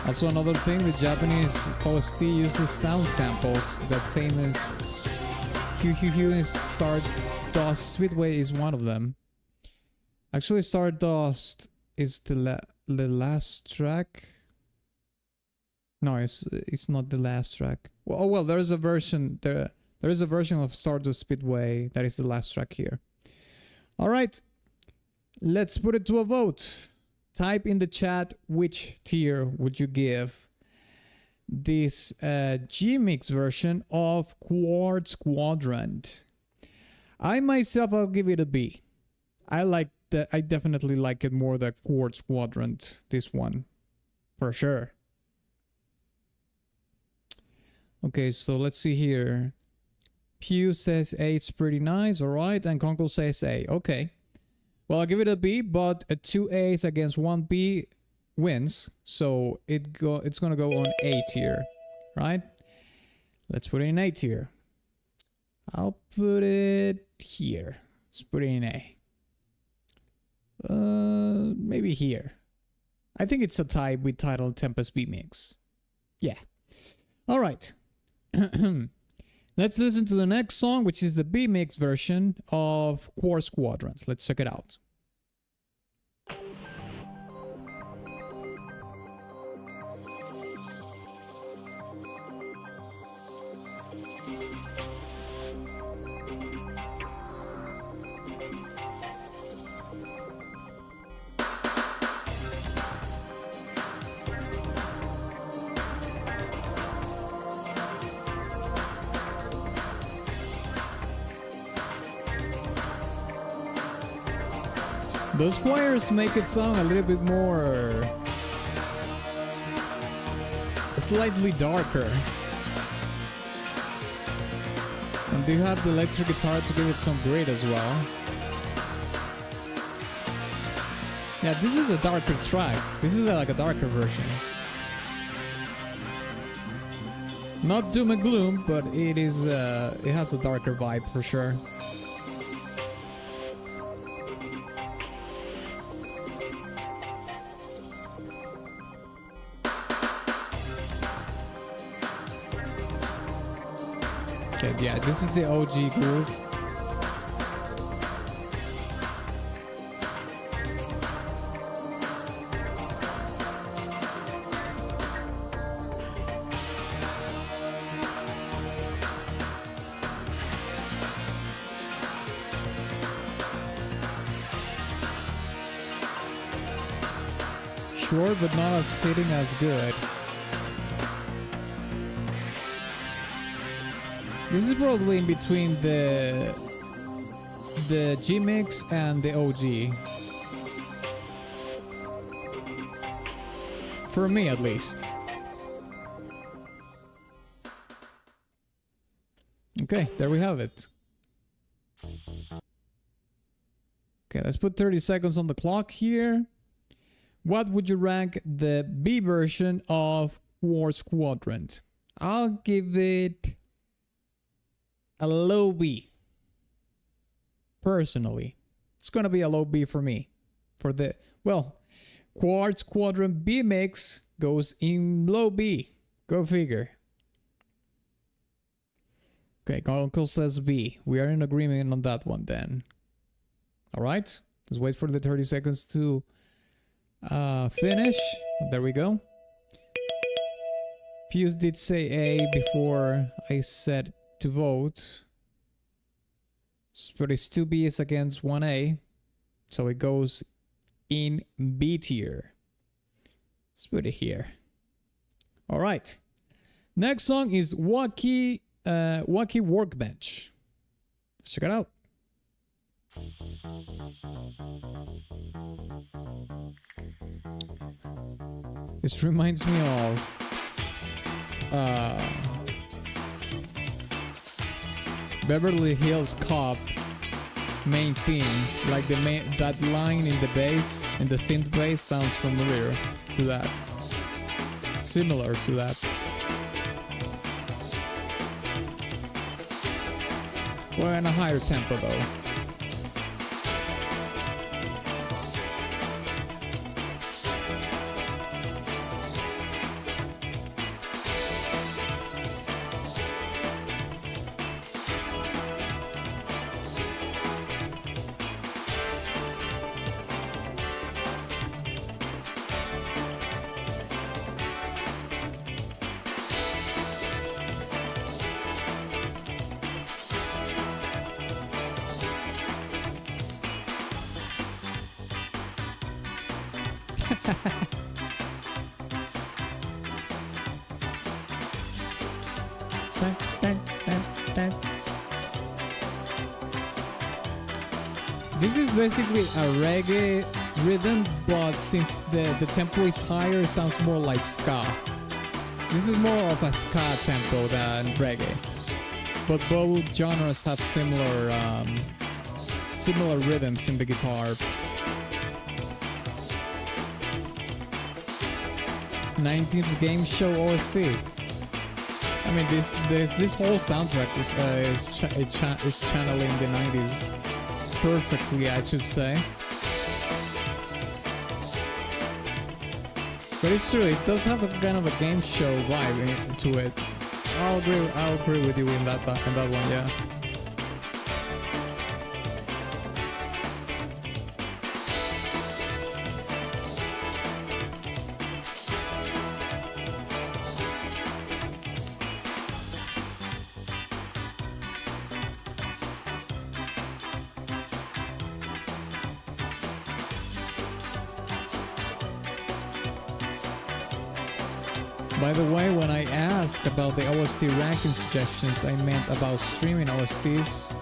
Also another thing, the Japanese OST uses sound samples. The famous Stardust Speedway is one of them. Actually, Stardust is the last track. No, it's not the last track. Well, there is a version there is a version of Stardust Speedway that is the last track here. All right, let's put it to a vote. Type in the chat which tier would you give this G-Mix version of Quartz Quadrant. I myself, I'll give it a B. I definitely like it more than Quartz Quadrant, this one, for sure. Okay, so let's see here. Pew says A, it's pretty nice, alright, and Conkel says A, okay. Well, I'll give it a B, but a 2 A's against 1 B wins, so it's gonna go on A tier, right? Let's put it in A tier. I'll put it here. Let's put it in A. Maybe here. I think it's a tie with Tidal Tempest B mix. Yeah. All right. Let's listen to the next song, which is the B-Mix version of Quartz Quadrant. Let's check it out. Those choirs make it sound a little bit more slightly darker. And they have the electric guitar to give it some grit as well. Yeah, this is the darker track. This is like a darker version. Not doom and gloom, but it is it has a darker vibe for sure. Yeah, this is the OG groove. Sure, but not as hitting as good. This is probably in between the G-Mix and the OG. For me, at least. Okay, there we have it. Okay, let's put 30 seconds on the clock here. What would you rank the B version of Quartz Quadrant? I'll give it a low B. Personally, it's gonna be a low B for me. For the, well, Quartz Quadrant B mix goes in low B. Go figure. Okay, Conkel says B. We are in agreement on that one then. Alright? Let's wait for the 30 seconds to finish. There we go. Pius did say A before I said to vote. But it's 2 B's against 1 A. So it goes in B tier. Let's put it here. All right. Next song is Wacky, Wacky Workbench. Let's check it out. This reminds me of Beverly Hills Cop main theme, like the main, that line in the bass, in the synth bass sounds familiar to that. Similar to that. Well, in a higher tempo though. This is basically a reggae rhythm, but since the tempo is higher, it sounds more like ska. This is more of a ska tempo than reggae, but both genres have similar similar rhythms in the guitar. 19th game show OST. I mean, this whole soundtrack is channeling the 90s perfectly, I should say. But it's true, it does have a kind of a game show vibe to it. I'll agree with you in that one, yeah. By the way, when I asked about the OST ranking suggestions, I meant about streaming OSTs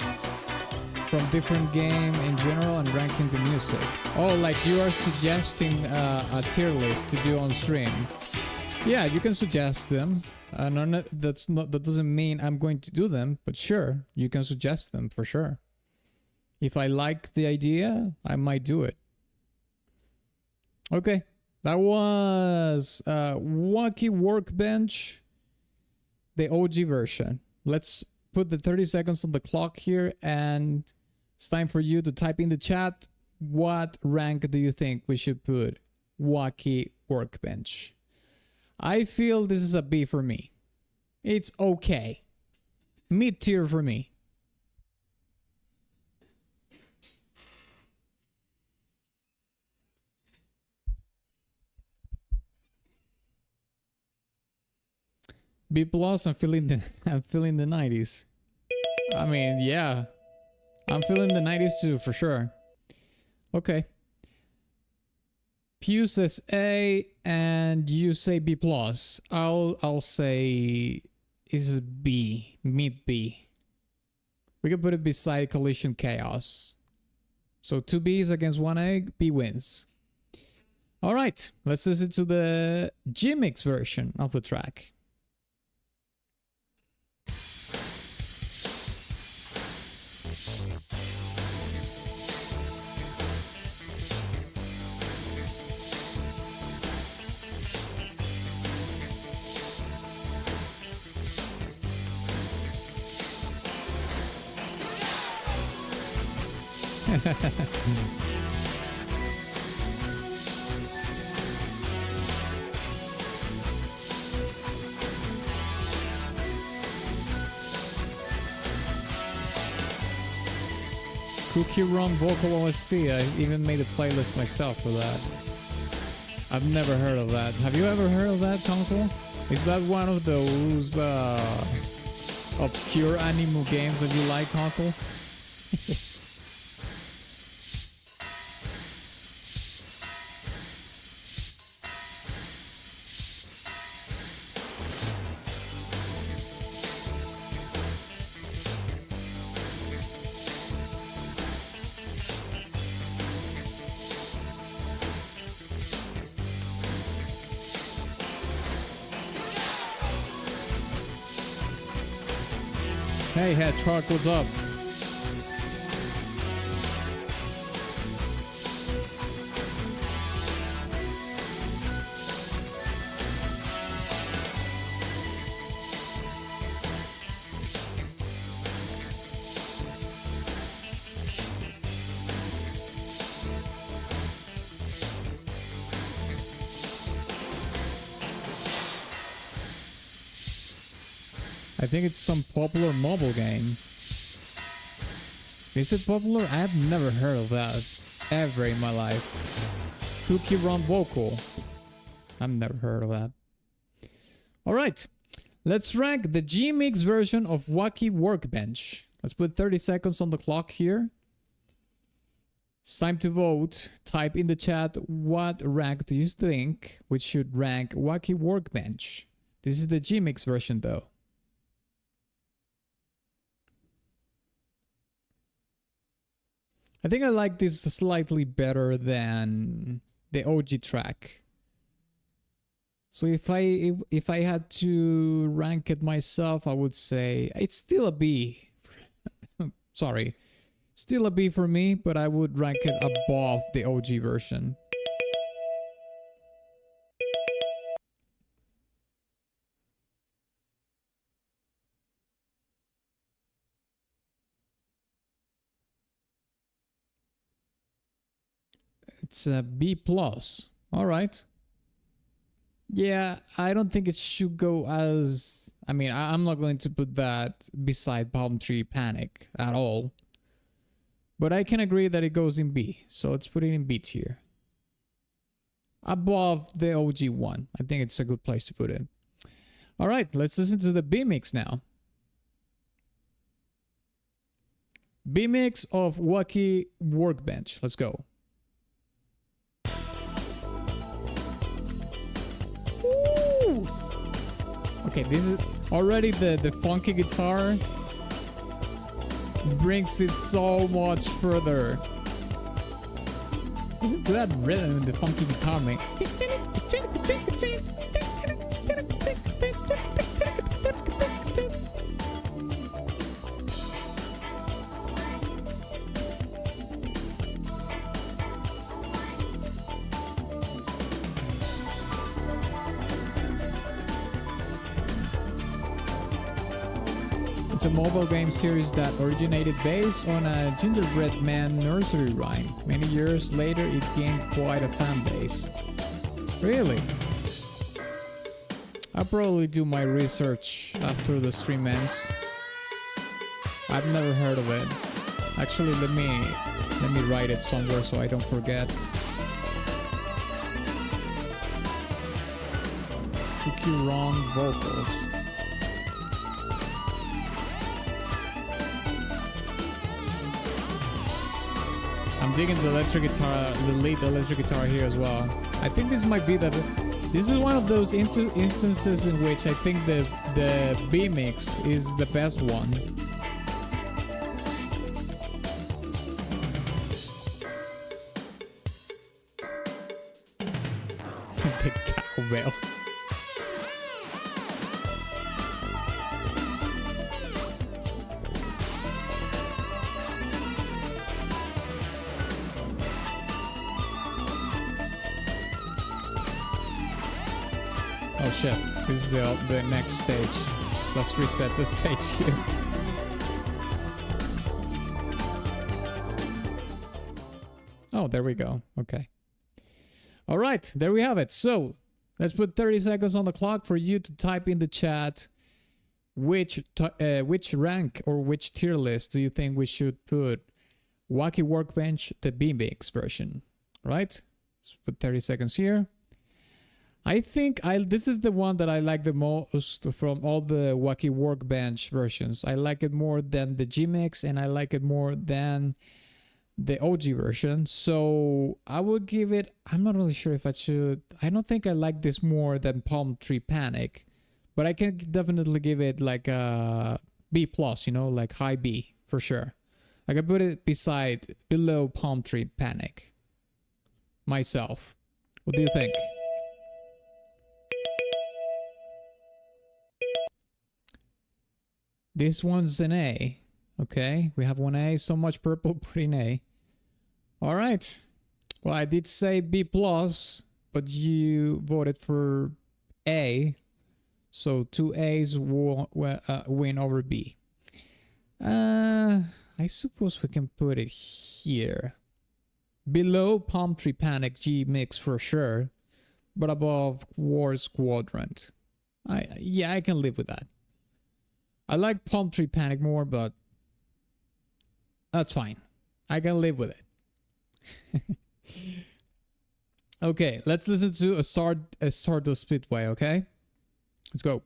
from different game in general and ranking the music. Oh, like you are suggesting a tier list to do on stream. Yeah, you can suggest them. That doesn't mean I'm going to do them, but sure, you can suggest them for sure. If I like the idea, I might do it. Okay. That was Wacky Workbench, the OG version. Let's put the 30 seconds on the clock here, and it's time for you to type in the chat. What rank do you think we should put Wacky Workbench? I feel this is a B for me. It's okay. Mid tier for me. B plus, I'm feeling the 90s. I mean, yeah. I'm feeling the 90s too, for sure. Okay. Pew says A and you say B plus. I'll say is B, mid B. We can put it beside Collision Chaos. So 2 B's against 1 A, B wins. Alright, let's listen to the G-Mix version of the track. Cookie Run Vocal OST. I even made a playlist myself for that. I've never heard of that. Have you ever heard of that, Conkel? Is that one of those obscure anime games that you like, Conkel? Hey, Hedgehog, what's up? I think it's some popular mobile game. Is it popular? I have never heard of that ever in my life. Cookie Run Vocal. I've never heard of that. Alright, let's rank the G-Mix version of Wacky Workbench. Let's put 30 seconds on the clock here. It's time to vote. Type in the chat what rank do you think we should rank Wacky Workbench. This is the G-Mix version though. I think I like this slightly better than the OG track. So if I had to rank it myself, I would say it's still a B. Sorry. Still a B for me, but I would rank it above the OG version. It's a B+. All right. Yeah, I don't think it should go as... I mean, I'm not going to put that beside Palm Tree Panic at all. But I can agree that it goes in B. So let's put it in B tier. Above the OG one. I think it's a good place to put it. All right, let's listen to the B mix now. B mix of Wacky Workbench. Let's go. Ooh. Okay, this is already the funky guitar brings it so much further. Listen to that rhythm in the funky guitar, man. It's a mobile game series that originated based on a gingerbread man nursery rhyme. Many years later, it gained quite a fan base. Really? I'll probably do my research after the stream ends. I've never heard of it. Actually, let me write it somewhere so I don't forget. Cookie Run vocals. I'm digging the electric guitar, the lead electric guitar here as well. I think this might be this is one of those instances in which I think the B mix is the best one. The cowbell. Oh shit, this is the next stage. Let's reset the stage here. Oh, there we go. Okay. All right, there we have it. So, let's put 30 seconds on the clock for you to type in the chat which rank or which tier list do you think we should put Wacky Workbench, the B-Mix version, right? Let's put 30 seconds here. I think this is the one that I like the most from all the Wacky Workbench versions. I like it more than the G-Mix, and I like it more than the OG version. So I would give it, I'm not really sure if I should, I don't think I like this more than Palm Tree Panic, but I can definitely give it like a B+, you know, like high B for sure. I can put it below Palm Tree Panic myself. What do you think? This one's an A. Okay, we have one A. So much purple, put in A. All right. Well, I did say B+, but you voted for A. So 2 A's win over B. I suppose we can put it here. Below Palm Tree Panic G Mix for sure, but above Quartz Quadrant. Yeah, I can live with that. I like Palm Tree Panic more, but that's fine. I can live with it. Okay, let's listen to a Stardust Speedway, okay? Let's go.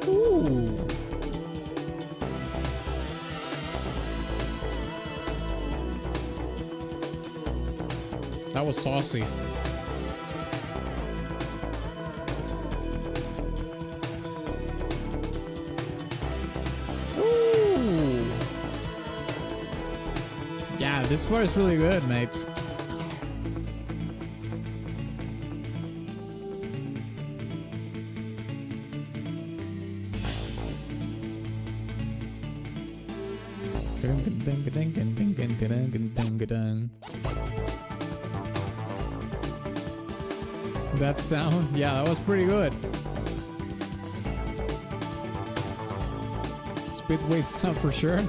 Ooh. That was saucy. Ooh. Yeah, this part is really good, mate. That sound, yeah, that was pretty good. Speedway sound for sure.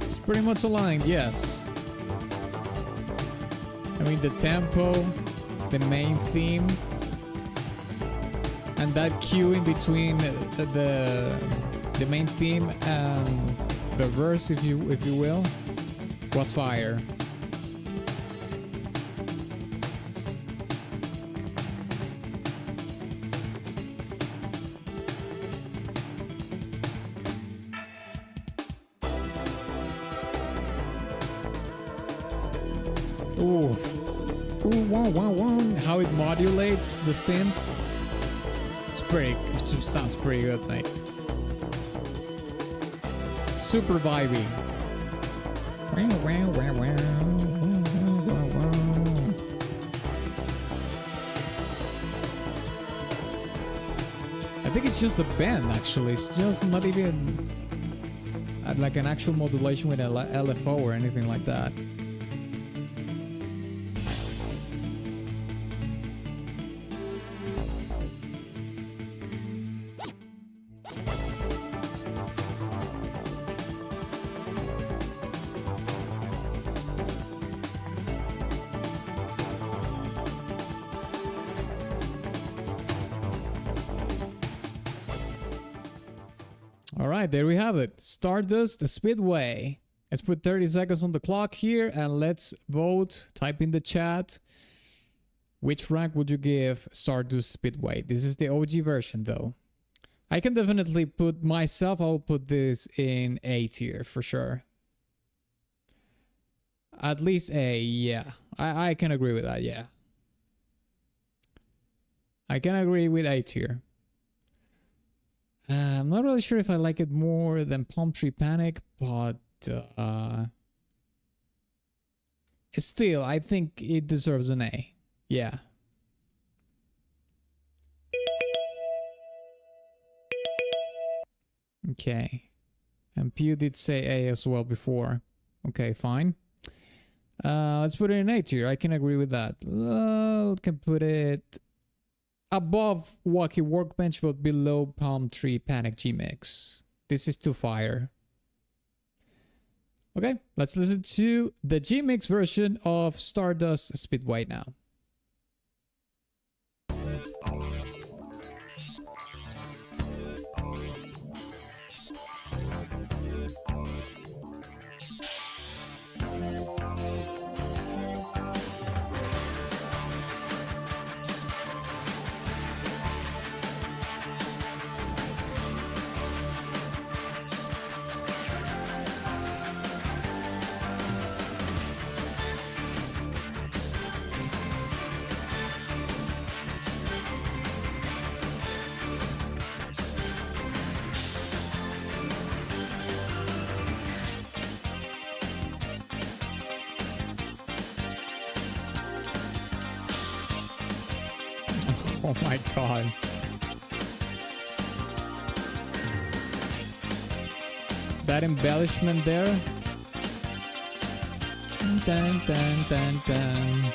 It's pretty much aligned, yes. I mean, the tempo, the main theme, and that cue in between the main theme and the verse, if you will, was fire. Ooh, how it modulates the synth. It sounds pretty good, mate. Super vibey. I think it's just a bend, actually. It's just not even like an actual modulation with an LFO or anything like that. All right, there we have it. Stardust Speedway. Let's put 30 seconds on the clock here and let's vote. Type in the chat. Which rank would you give Stardust Speedway? This is the OG version though. I can definitely put myself, I'll put this in A tier for sure. At least A, yeah. I can agree with that, yeah. I can agree with A tier. I'm not really sure if I like it more than Palm Tree Panic, but still, I think it deserves an A. Yeah. Okay. And Pew did say A as well before. Okay, fine. Let's put it in A tier. I can agree with that. Can put it above Wacky Workbench, but below Palm Tree Panic G-Mix. This is too fire. Okay, let's listen to the G-Mix version of Stardust Speedway now. Oh my god. That embellishment there. Dun, dun, dun, dun.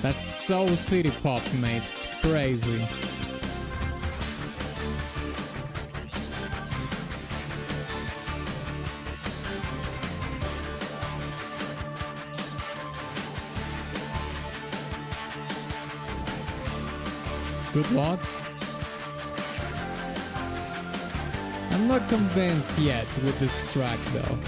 That's so city pop, mate. It's crazy. Good luck. I'm not convinced yet with this track though.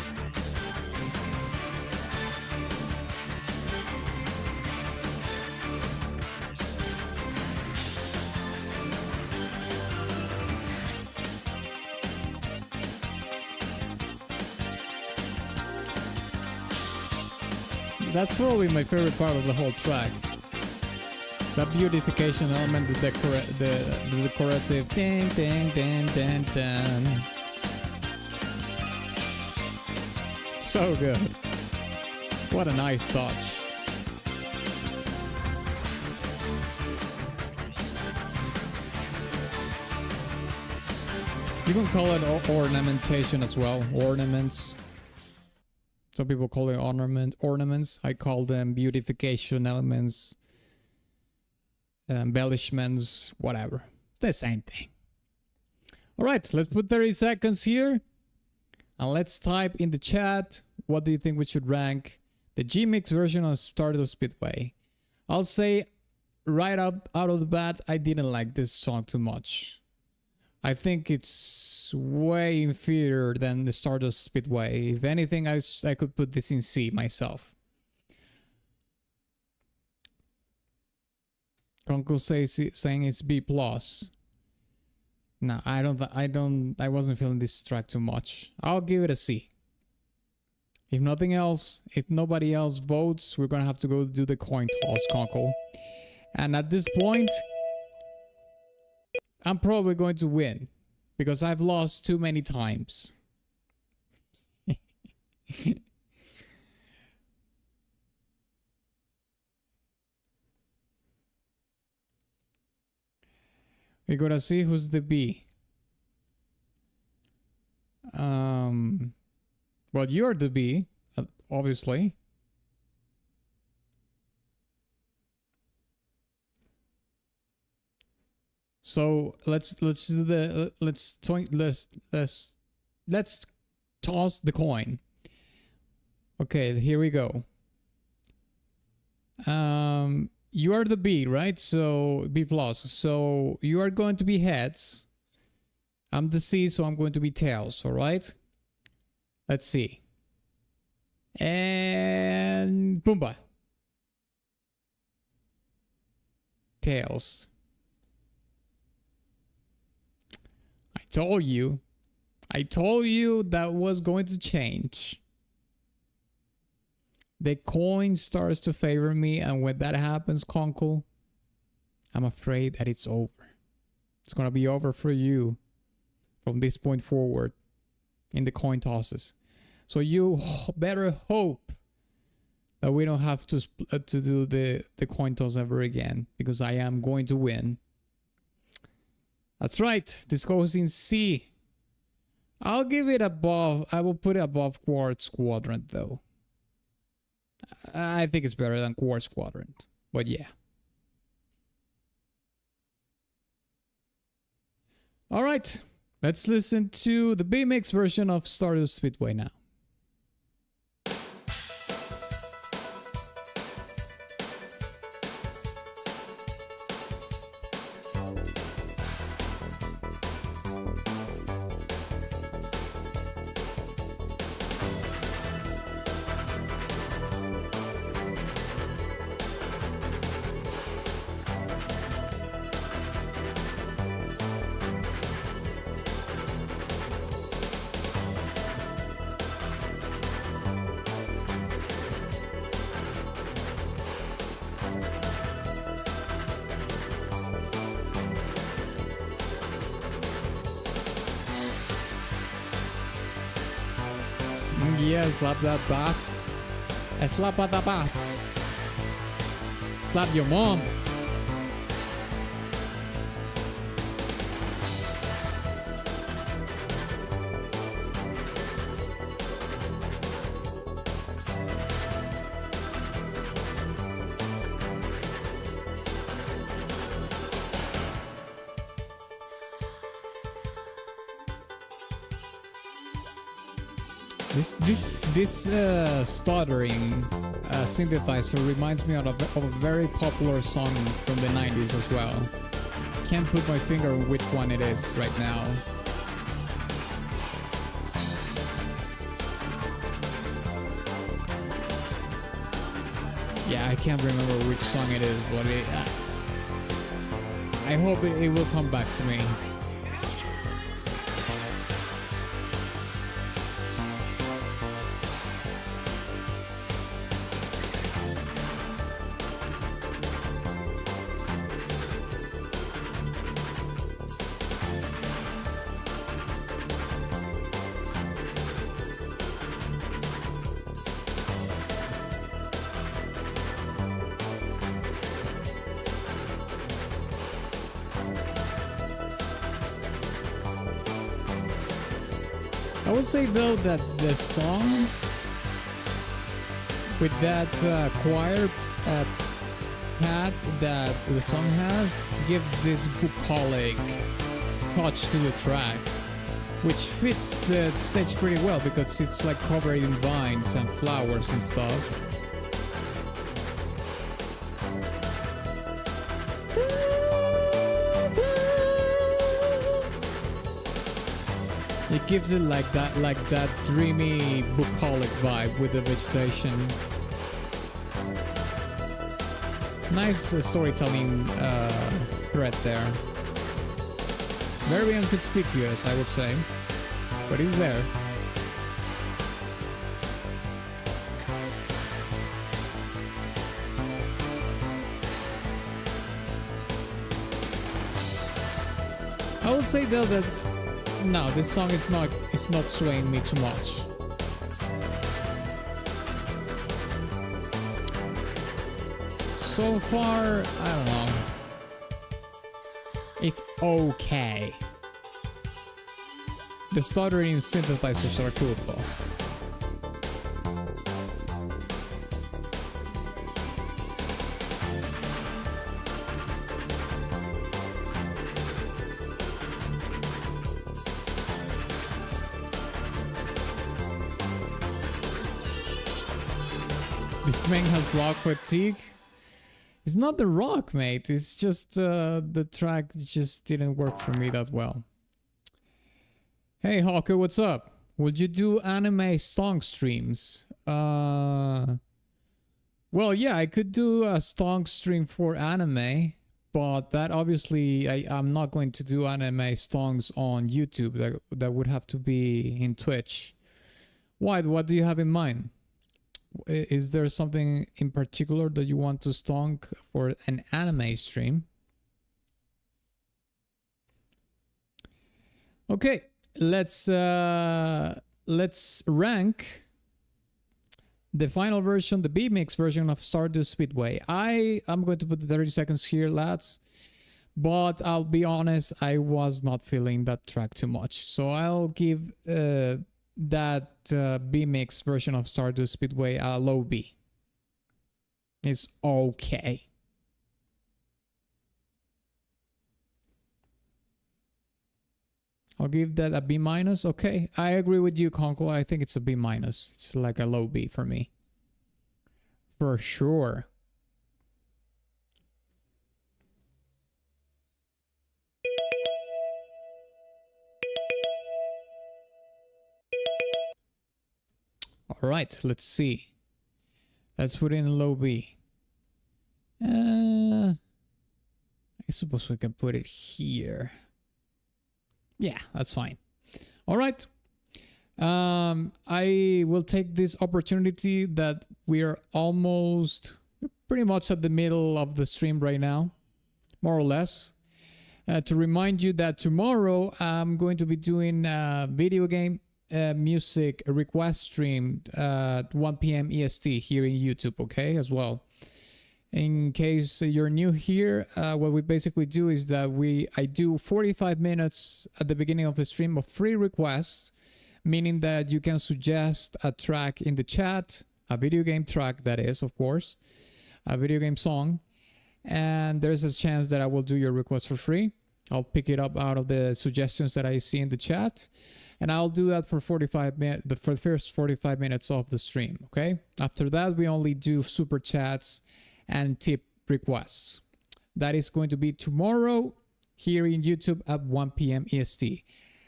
That's probably my favorite part of the whole track. That beautification element, the decorative ding ding ding ding ding. So good. What a nice touch. You can call it ornamentation as well. Ornaments. Some people call it ornaments. I call them beautification elements. Embellishments, whatever. The same thing. Alright, let's put 30 seconds here. And let's type in the chat, what do you think we should rank the G-Mix version of Stardust Speedway? I'll say right out of the bat, I didn't like this song too much. I think it's way inferior than the Stardust Speedway. If anything, I could put this in C myself. Conkel saying it's B+. No, I wasn't feeling this track too much. I'll give it a C. If nothing else, if nobody else votes, we're gonna have to go do the coin toss, Conkel. And at this point, I'm probably going to win because I've lost too many times. We're gonna see who's the B. Well, you're the B, obviously. So let's do the let's toss the coin. Okay, here we go. You are the B, right? So B+. So you are going to be heads. I'm the C, so I'm going to be tails, all right? Let's see. And Boomba. Tails. told you that was going to change. The coin starts to favor me, and when that happens, Conkel, I'm afraid that it's over. It's gonna be over for you from this point forward in the coin tosses. So you better hope that we don't have to do the coin toss ever again, because I am going to win. That's right. This goes in C. I'll give it above. I will put it above Quartz quadrant though. I think it's better than Quartz quadrant, but yeah. All right, let's listen to the B-Mix version of Stardust Speedway now. Yeah, slap that bass. Slap at the bass. Slap your mom. This stuttering synthesizer reminds me of a very popular song from the 90s as well. Can't put my finger on which one it is right now. Yeah, I can't remember which song it is, but I hope it will come back to me. I would say though that the song with that choir pad that the song has gives this bucolic touch to the track, which fits the stage pretty well because it's like covered in vines and flowers and stuff. It gives it like that dreamy bucolic vibe with the vegetation. Nice storytelling thread there. Very inconspicuous, I would say, but it's there. I would say though that no, this song is not swaying me too much. So far, I don't know. It's okay. The stuttering synthesizers are cool though. This man has rock fatigue. It's not the rock, mate. It's just the track just didn't work for me that well. Hey, Hawker, what's up? Would you do anime stonk streams? Well, yeah, I could do a stonk stream for anime, but that obviously I'm not going to do anime stonks on YouTube. That would have to be in Twitch. Why? What do you have in mind? Is there something in particular that you want to stonk for an anime stream? Okay, let's rank the final version, the B-Mix version of Stardust Speedway. I am going to put the 30 seconds here, lads. But I'll be honest, I was not feeling that track too much. So I'll give that B-Mix version of Stardust Speedway a low B. It's okay. I'll give that a B minus. Okay, I agree with you, Conkel. I think it's a B minus. It's like a low B for me. For sure. All right, let's see. Let's put in low B. I suppose we can put it here. Yeah, that's fine. All right. I will take this opportunity that we're pretty much at the middle of the stream right now, more or less, to remind you that tomorrow I'm going to be doing a video game music request stream at 1 p.m. EST here in YouTube, okay, as well. In case you're new here, what we basically do is that I do 45 minutes at the beginning of the stream of free requests, meaning that you can suggest a track in the chat, a video game track that is, of course, a video game song, and there's a chance that I will do your request for free. I'll pick it up out of the suggestions that I see in the chat, and I'll do that for 45 minutes, for the first 45 minutes of the stream, okay? After that, we only do super chats and tip requests. That is going to be tomorrow here in YouTube at 1 p.m. EST.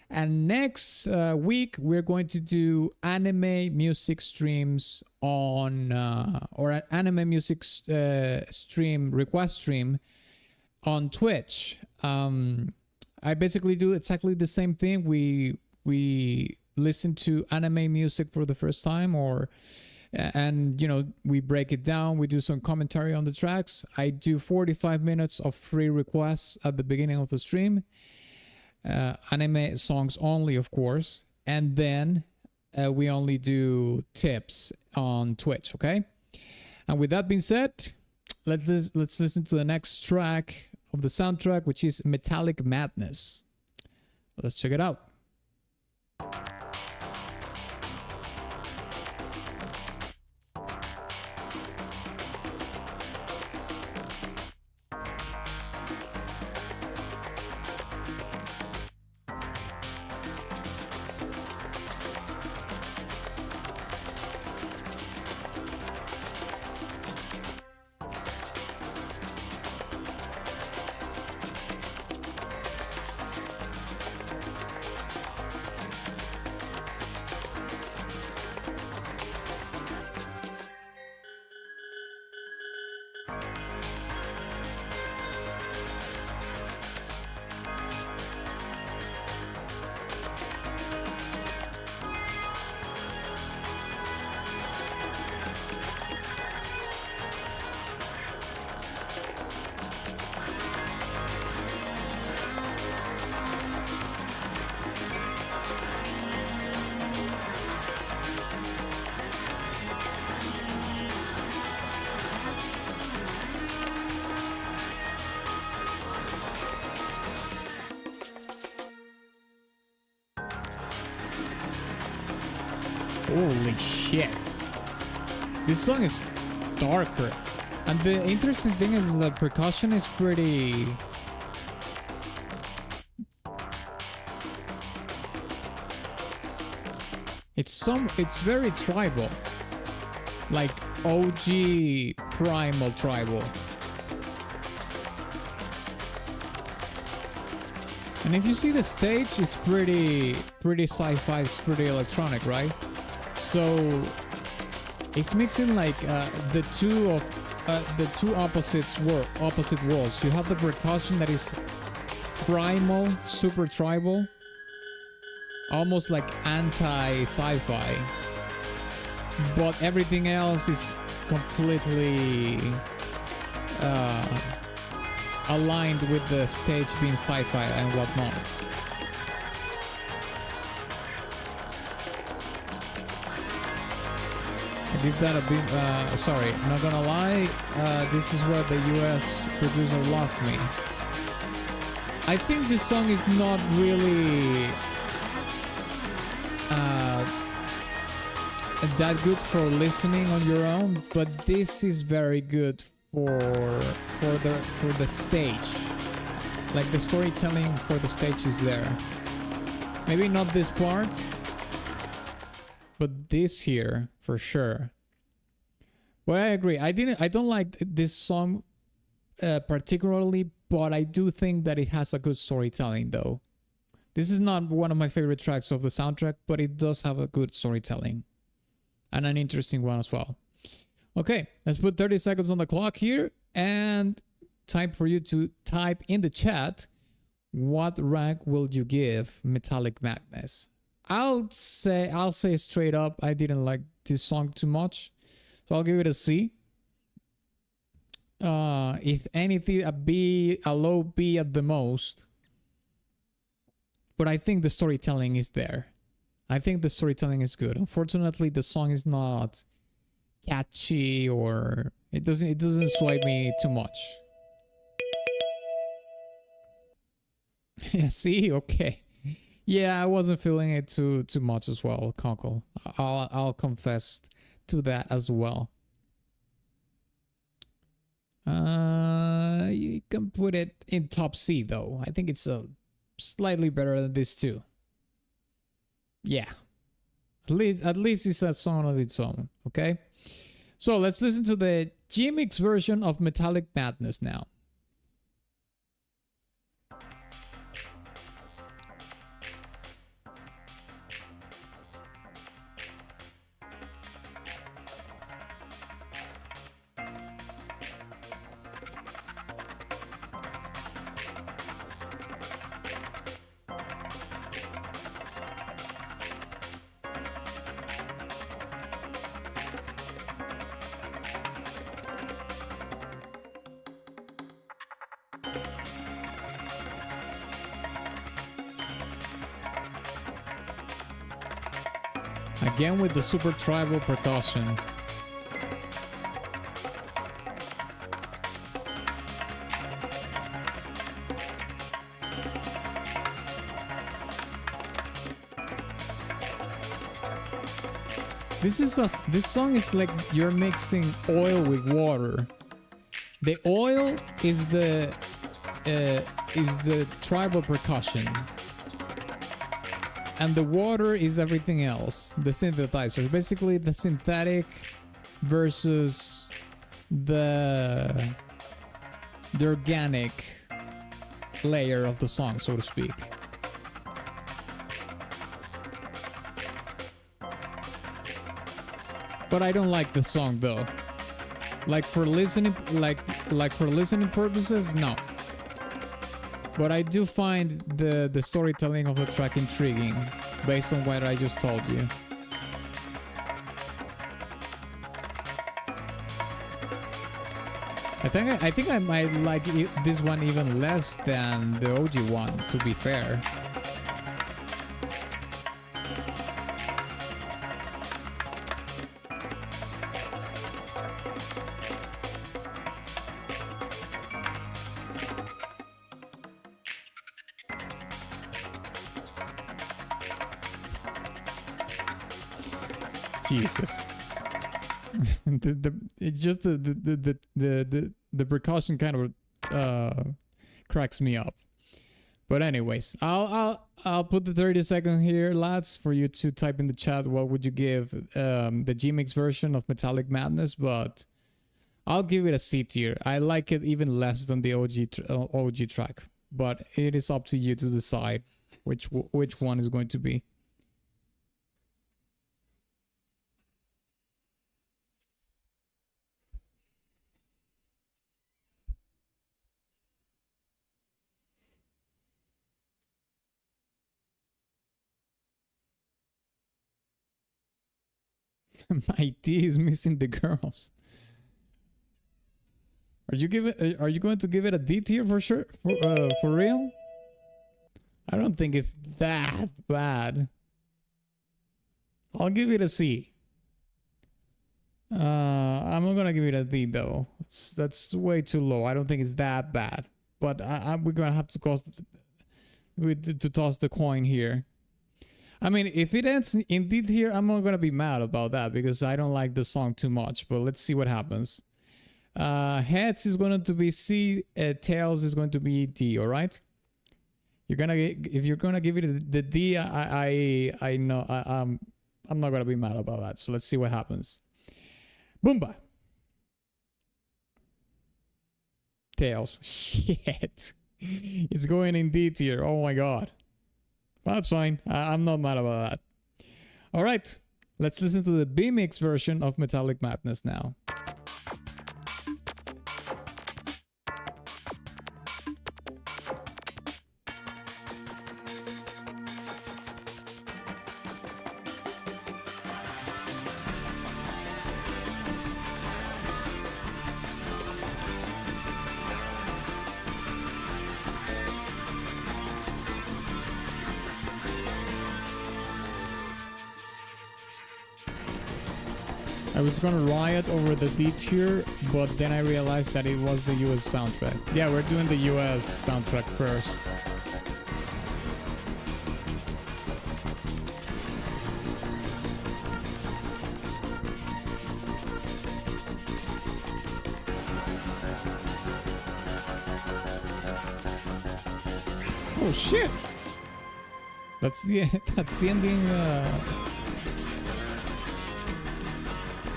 And next week, we're going to do anime music streams on, or an anime music stream, request stream on Twitch. I basically do exactly the same thing. We listen to anime music for the first time, and you know, we break it down, we do some commentary on the tracks. I do 45 minutes of free requests at the beginning of the stream, anime songs only, of course, and then we only do tips on Twitch, okay? And with that being said, let's listen to the next track of the soundtrack, which is Metallic Madness. Let's check it out. Holy shit. This song is darker. And the interesting thing is that percussion is pretty... It's very tribal. Like OG primal tribal. And if you see the stage, it's pretty sci-fi, it's pretty electronic, right? So it's mixing like the two of two opposite worlds. You have the percussion that is primal, super tribal, almost like anti-sci-fi, but everything else is completely aligned with the stage being sci-fi and whatnot. I give that a bit, sorry, not gonna lie, this is where the US producer lost me. I think this song is not really that good for listening on your own, but this is very good for the stage. Like the storytelling for the stage is there. Maybe not this part, but this here for sure. But I agree. I don't like this song particularly, but I do think that it has a good storytelling though. This is not one of my favorite tracks of the soundtrack, but it does have a good storytelling and an interesting one as well. Okay, let's put 30 seconds on the clock here and time for you to type in the chat what rank will you give Metallic Madness. I'll say straight up I didn't like this song too much, so I'll give it a C. If anything, a B, a low B at the most. But I think the storytelling is there. I think the storytelling is good. Unfortunately, the song is not catchy, or it doesn't sway me too much. Yeah, see, okay. Yeah, I wasn't feeling it too much as well, Conkel. I'll confess to that as well. You can put it in top C though. I think it's slightly better than this too. Yeah. At least it's a song of its own, okay? So let's listen to the G-Mix version of Metallic Madness now. Again with the super tribal percussion. This song is like you're mixing oil with water. The oil is the tribal percussion. And the water is everything else, the synthesizers. Basically the synthetic versus the organic layer of the song, so to speak. But I don't like the song though. Like for listening for listening purposes, no. But I do find the storytelling of the track intriguing, based on what I just told you. I think I might like this one even less than the OG one, to be fair. Jesus. It's just the percussion kind of cracks me up. But anyways, I'll put the 30 second here, lads, for you to type in the chat what would you give the G-Mix version of Metallic Madness, but I'll give it a C tier. I like it even less than the OG track, but it is up to you to decide which one is going to be. My D is missing the girls. Are you going to give it a D tier for sure? For real? I don't think it's that bad. I'll give it a C. I'm not gonna give it a D though. That's way too low. I don't think it's that bad. But we're gonna have to toss the coin here. I mean, if it ends in D tier, I'm not gonna be mad about that because I don't like the song too much. But let's see what happens. Heads is going to be C. Tails is going to be D. All right. If you're gonna give it the D, I know I'm not gonna be mad about that. So let's see what happens. Boomba. Tails. Shit. It's going in D tier. Oh my god. That's fine. I'm not mad about that. All right. Let's listen to the B-mix version of Metallic Madness now. I was gonna riot over the D tier, but then I realized that it was the US soundtrack. Yeah, we're doing the US soundtrack first. Oh shit! That's the ending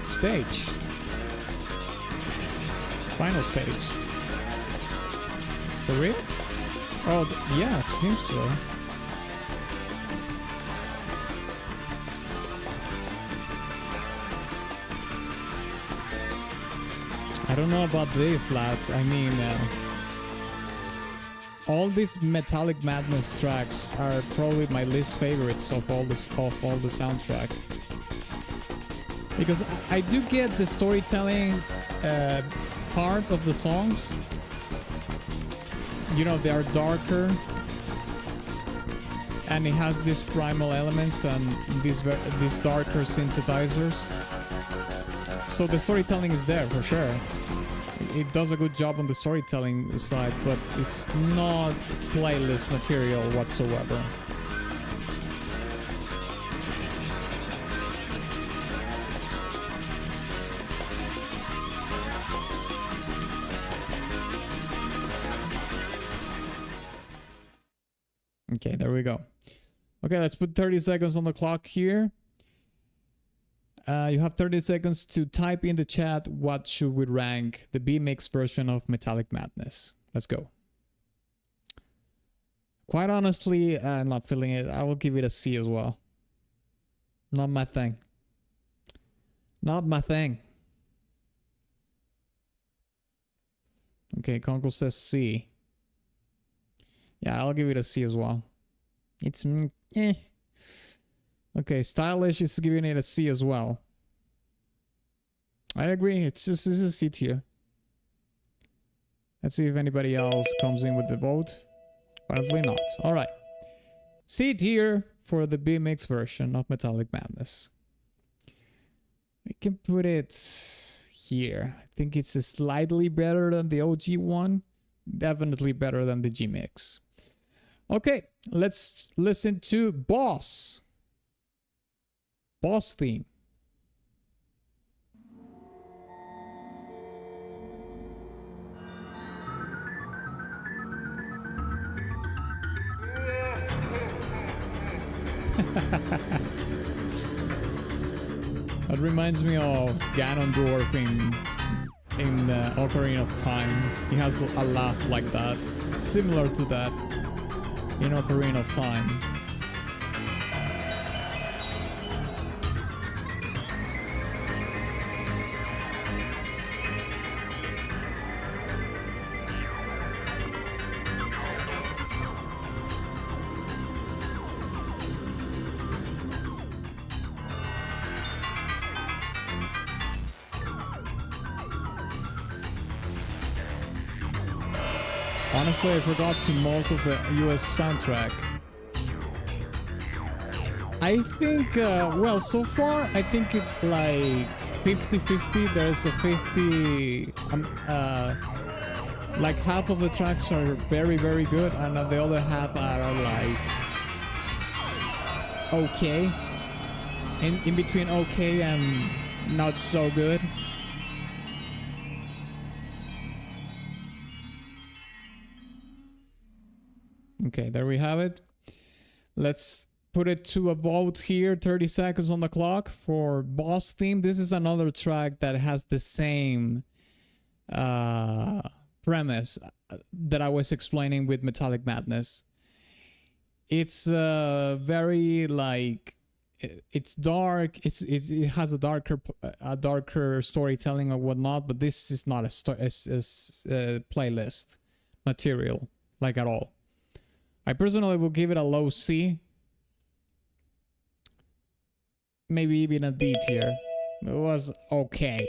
stage. Final stage. For real? Oh, yeah, it seems so. I don't know about this, lads. I mean, all these Metallic Madness tracks are probably my least favorites of all the soundtrack. Because I do get the storytelling part of the songs. You know, they are darker. And it has these primal elements and these darker synthesizers. So the storytelling is there for sure. It does a good job on the storytelling side, but it's not playlist material whatsoever. Okay, there we go. Okay, let's put 30 seconds on the clock here. You have 30 seconds to type in the chat what should we rank the B-mix version of Metallic Madness. Let's go. Quite honestly, I'm not feeling it. I will give it a C as well. Not my thing. Not my thing. Okay, Conkel says C. Yeah, I'll give it a C as well. It's eh. Okay, Stylish is giving it a C as well. I agree. It's a C tier. Let's see if anybody else comes in with the vote. Apparently not. All right. C tier for the B-mix version of Metallic Madness. We can put it here. I think it's slightly better than the OG one. Definitely better than the G-mix. Okay, let's listen to Boss. Boss theme. That reminds me of Ganondorf in Ocarina of Time. He has a laugh like that, similar to that in Ocarina of Time. Honestly, I forgot to most of the US soundtrack. I think, well, so far, I think it's like 50-50. There's a 50, like half of the tracks are very, very good, and the other half are like, okay. In between okay and not so good. Okay, there we have it. Let's put it to a vote here. 30 seconds on the clock for boss theme. This is another track that has the same premise that I was explaining with Metallic Madness. It's very like it's dark. It has a darker storytelling or whatnot. But this is not a playlist material like at all. I personally will give it a low C. Maybe even a D tier. It was okay.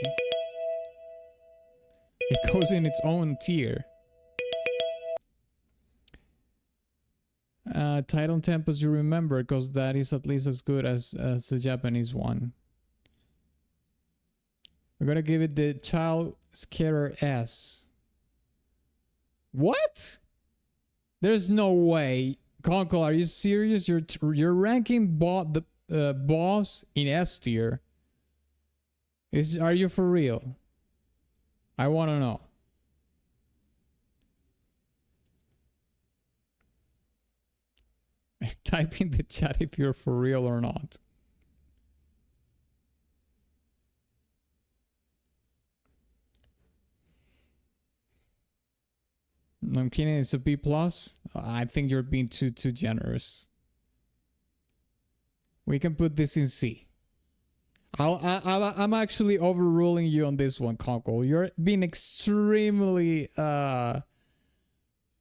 It goes in its own tier. Tidal and tempest you remember, because that is at least as good as the Japanese one. We're gonna give it the Child Scarer S. What? There's no way. Conkel, are you serious? You're ranking the boss in S tier. Are you for real? I want to know. Type in the chat if you're for real or not. I'm kidding. It's a B plus. I think you're being too generous. We can put this in C. I'm actually overruling you on this one, Conkel. You're being extremely. I'm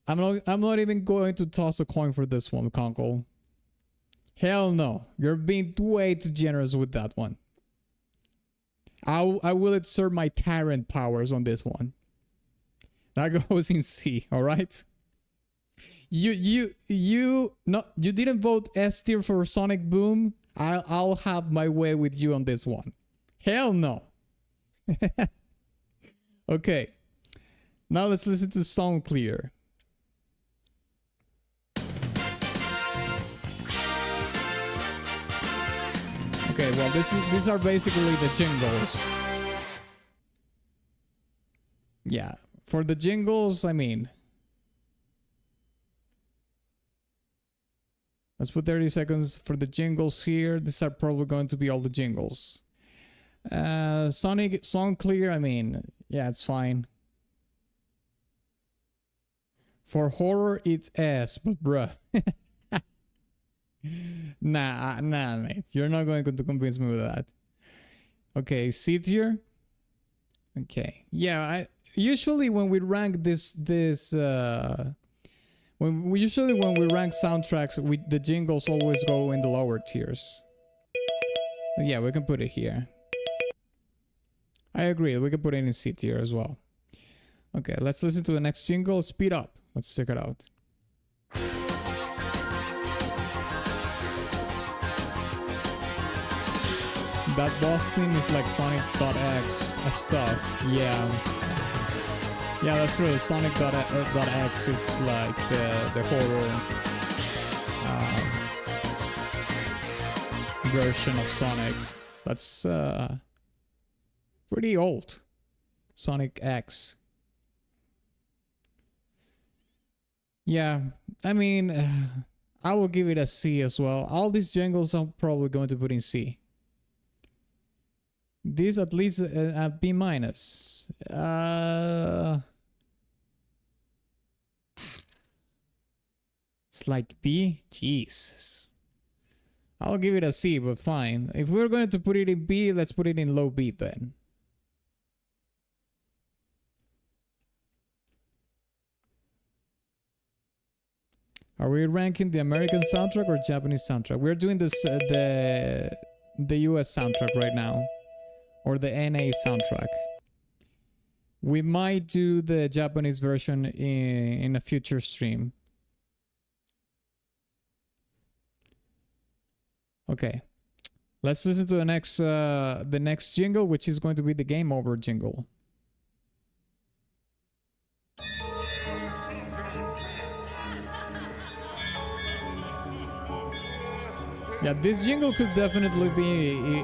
not even going to toss a coin for this one, Conkel. Hell no. You're being way too generous with that one. I will exert my tyrant powers on this one. That goes in C, all right? You didn't vote S tier for Sonic Boom. I'll have my way with you on this one. Hell no. Okay. Now let's listen to Sound Clear. Okay, well these are basically the jingles. Yeah. For the jingles, I mean, let's put 30 seconds for the jingles here. These are probably going to be all the jingles. Sonic Song Clear, I mean, yeah, it's fine. For horror, it's S, but bruh. Nah, mate. You're not going to convince me with that. Okay, C tier. Okay, yeah, usually when we rank when we rank soundtracks, the jingles always go in the lower tiers. But yeah, we can put it here. I agree, we can put it in C tier as well. Okay, let's listen to the next jingle. Speed up. Let's check it out. That boss theme is like Sonic.x stuff. Yeah, that's true. Sonic.x is like the horror version of Sonic. That's pretty old. Sonic X. Yeah, I mean, I will give it a C as well. All these jingles I'm probably going to put in C. This at least a B minus. It's like B? Jesus. I'll give it a C, but fine. If we're going to put it in B, let's put it in low B then. Are we ranking the American soundtrack or Japanese soundtrack? We're doing this the US soundtrack right now. Or the NA soundtrack. We might do the Japanese version in a future stream. Okay. Let's listen to the next jingle, which is going to be the game over jingle. Yeah, this jingle could definitely be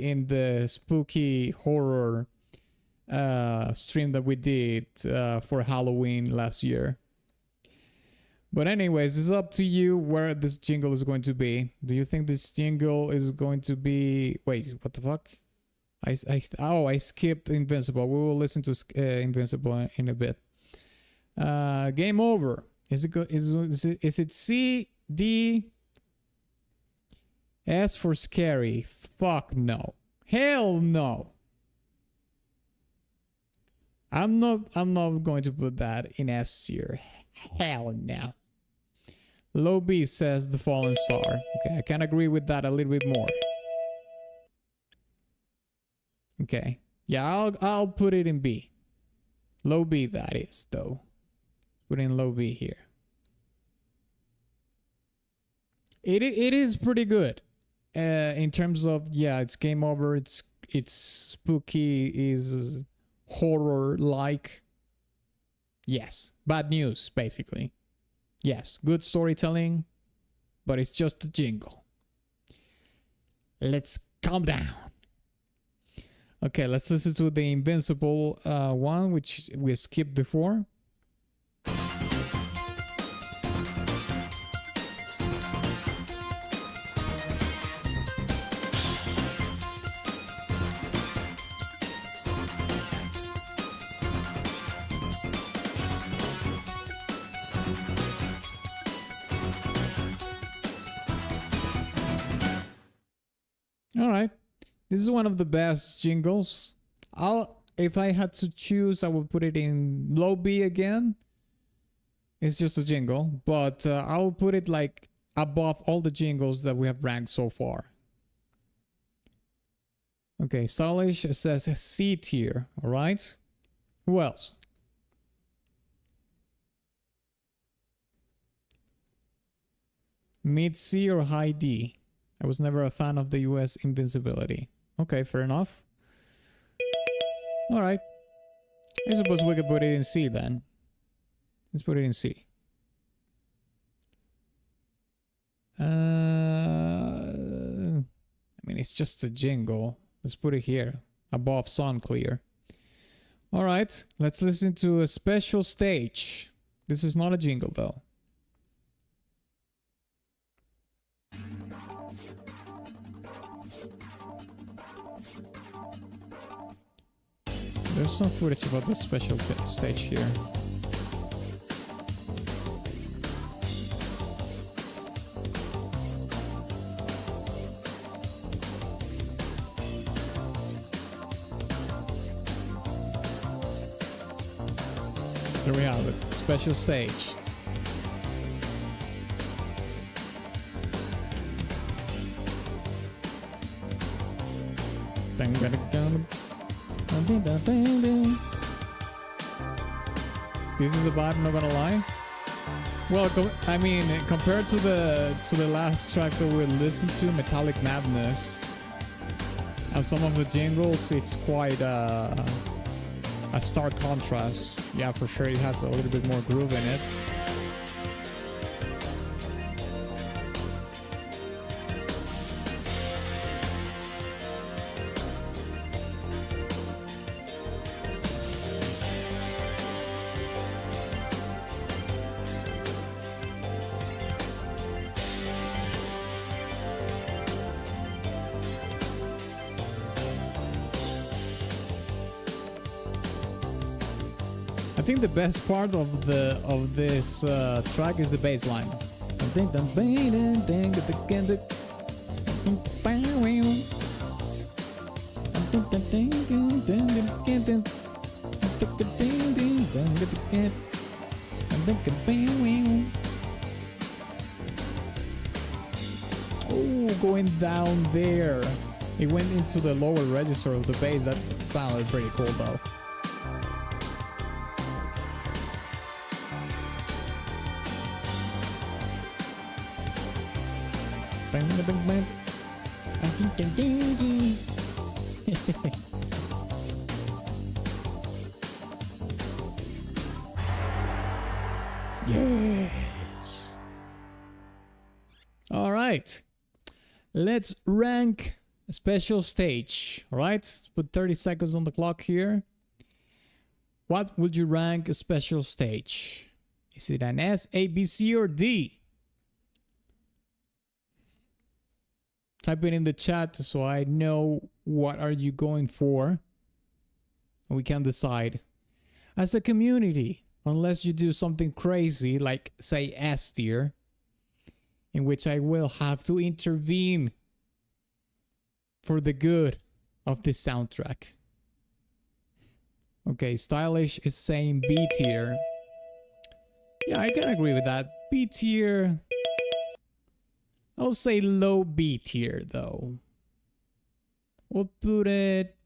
in the spooky horror stream that we did for Halloween last year. But anyways, it's up to you where this jingle is going to be. Do you think this jingle is going to be... Wait, what the fuck? I skipped Invincible. We will listen to Invincible in a bit. Game over. Is it C, D, S for scary? Fuck no. Hell no. I'm not going to put that in S tier. Hell no. Low B says The Fallen Star. Okay, I can agree with that a little bit more. Okay. Yeah, I'll put it in B. Low B that is, though. Put in low B here. It is pretty good. In terms of, yeah, it's game over, it's spooky, is horror like. Yes, bad news basically. Yes, good storytelling, but it's just a jingle. Let's calm down. Okay, let's listen to the Invincible one, which we skipped before. All right, this is one of the best jingles. If I had to choose, I would put it in low B again. It's just a jingle, but I'll put it like above all the jingles that we have ranked so far. Okay, Stylish says C tier. All right, who else? Mid C or high D? I was never a fan of the US invincibility. Okay, fair enough. Alright. I suppose we could put it in C then. Let's put it in C. I mean, it's just a jingle. Let's put it here. Above Sun Clear. Alright, let's listen to a special stage. This is not a jingle though. There's some footage about the special stage here. There we have it. Special stage. This is a vibe, not gonna lie. Well, I mean, compared to the last tracks that we listened to, Metallic Madness, and some of the jingles, it's quite a stark contrast. Yeah, for sure, it has a little bit more groove in it. I think the best part of this track is the bass line. Oh, going down there. It went into the lower register of the bass. That sounded pretty cool though. Yes. All right. Let's rank a special stage. All right. Let's put 30 seconds on the clock here. What would you rank a special stage? Is it an S, A, B, C, or D? Type it in the chat so I know what are you going for. And we can decide. As a community, unless you do something crazy like say S tier, in which I will have to intervene for the good of this soundtrack. Okay, Stylish is saying B tier. Yeah, I can agree with that. B tier. I'll say low B tier though. We'll put it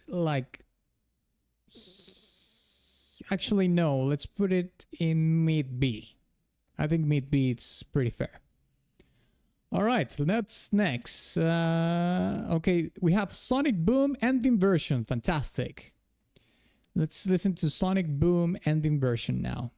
like... Actually, no. Let's put it in mid B. I think mid B is pretty fair. Alright, that's next. Okay, we have Sonic Boom ending version. Fantastic. Let's listen to Sonic Boom ending version now.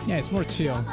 Yeah, it's more chill.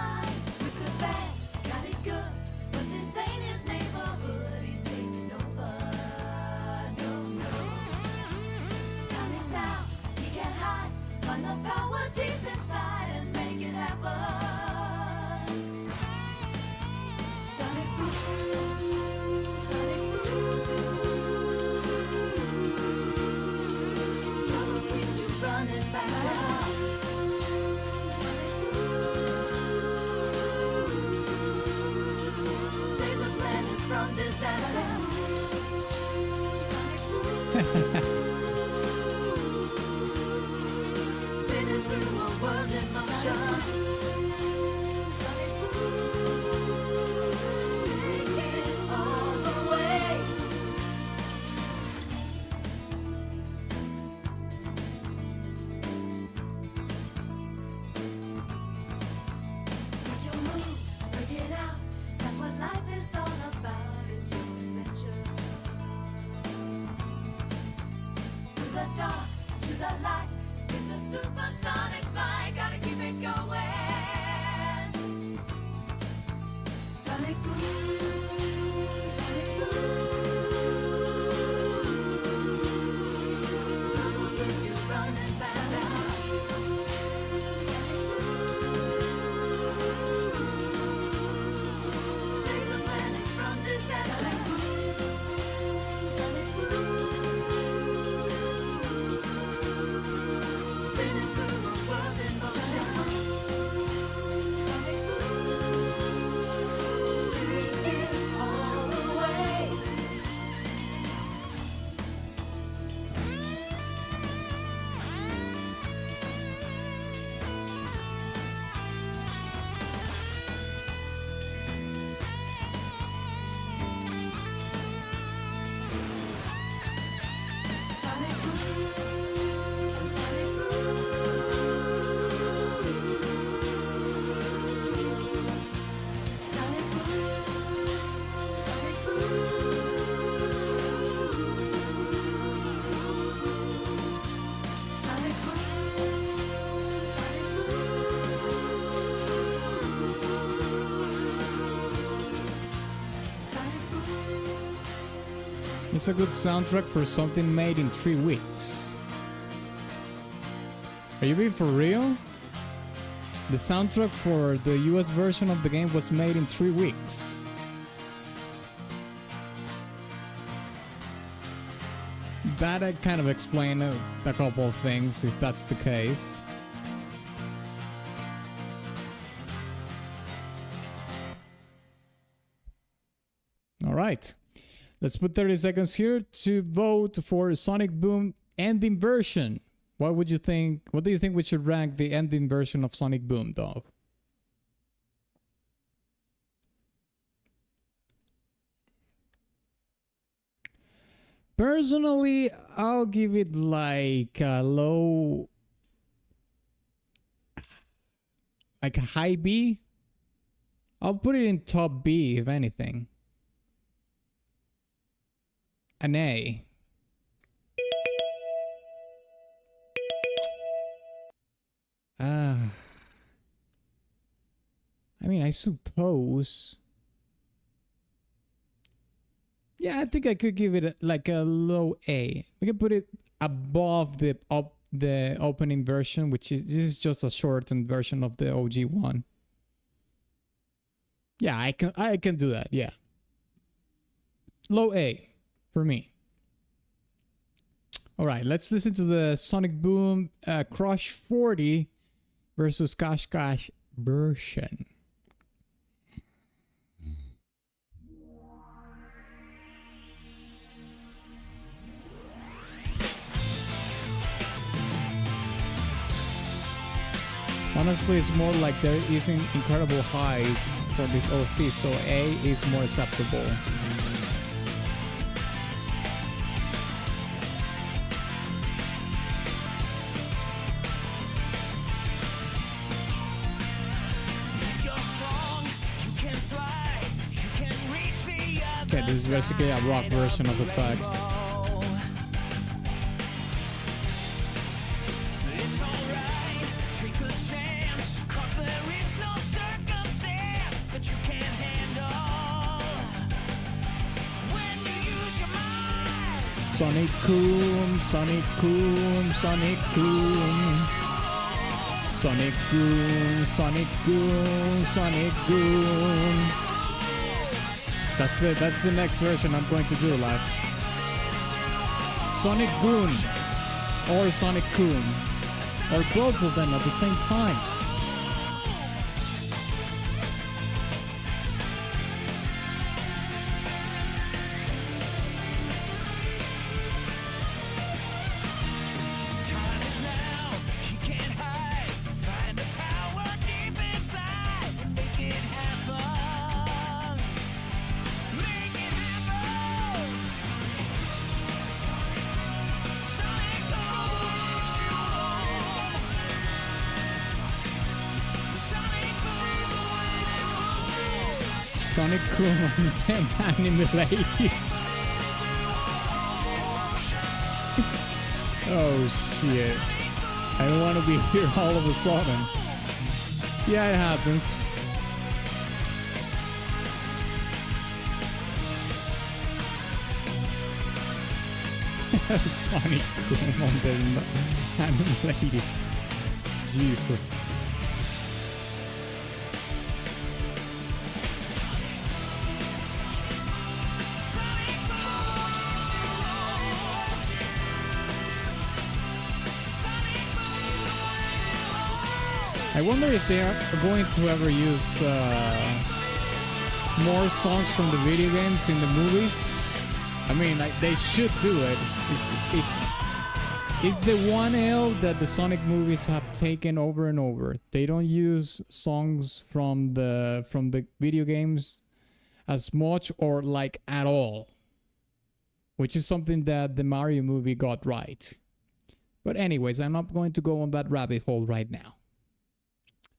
It's a good soundtrack for something made in 3 weeks. Are you being for real? The soundtrack for the US version of the game was made in 3 weeks. That I kind of explain a couple of things if that's the case. All right. Let's put 30 seconds here to vote for Sonic Boom ending version. What would you think? What do you think we should rank the ending version of Sonic Boom, though? Personally, I'll give it like a low, like a high B. I'll put it in top B, if anything. An A. I mean, I suppose. Yeah, I think I could give it like a low A. We can put it above the opening version, which is this is just a shortened version of the OG one. Yeah, I can do that. Yeah, low A for me. All right, let's listen to the Sonic Boom Crush 40 versus Cash Cash version. Honestly, it's more like there isn't incredible highs for this OST, so A is more acceptable. Okay, this is basically a rock version of the track. Sonic Boom, Sonic Boom, Sonic Boom. Sonic Boom, Sonic Boom, Sonic Boom. That's the next version I'm going to do, lads. Sonic Boom or Sonic Boom, or both of them at the same time. Sonic Boom and them anime ladies. Oh shit. I don't want to be here all of a sudden. Yeah, it happens. Sonic Boom on the anime ladies. Jesus. I wonder if they are going to ever use more songs from the video games in the movies. I mean, like, they should do it. It's the one L that the Sonic movies have taken over and over. They don't use songs from the video games as much or like at all, which is something that the Mario movie got right. But anyways, I'm not going to go on that rabbit hole right now.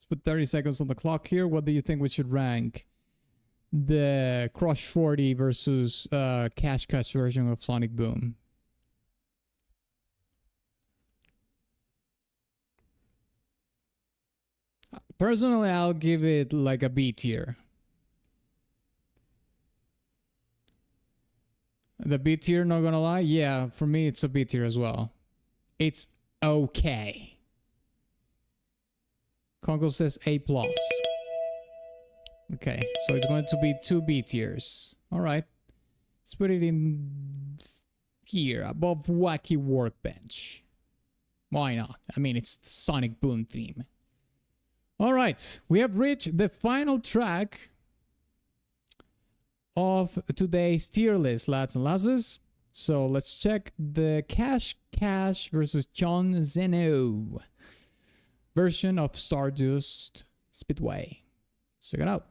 Put 30 seconds on the clock here. What do you think we should rank the Crush 40 versus Cash Cash version of Sonic Boom? Personally, I'll give it like a B tier. The B tier, not gonna lie. Yeah, for me, it's a B tier as well. It's okay. Conkel says A+. Okay, so it's going to be 2 B tiers. Alright. Let's put it in here, above Wacky Workbench. Why not? I mean, it's the Sonic Boom theme. Alright, we have reached the final track of today's tier list, lads and lasses. So let's check the Cash versus John Zeno version of Stardust Speedway. Check it out.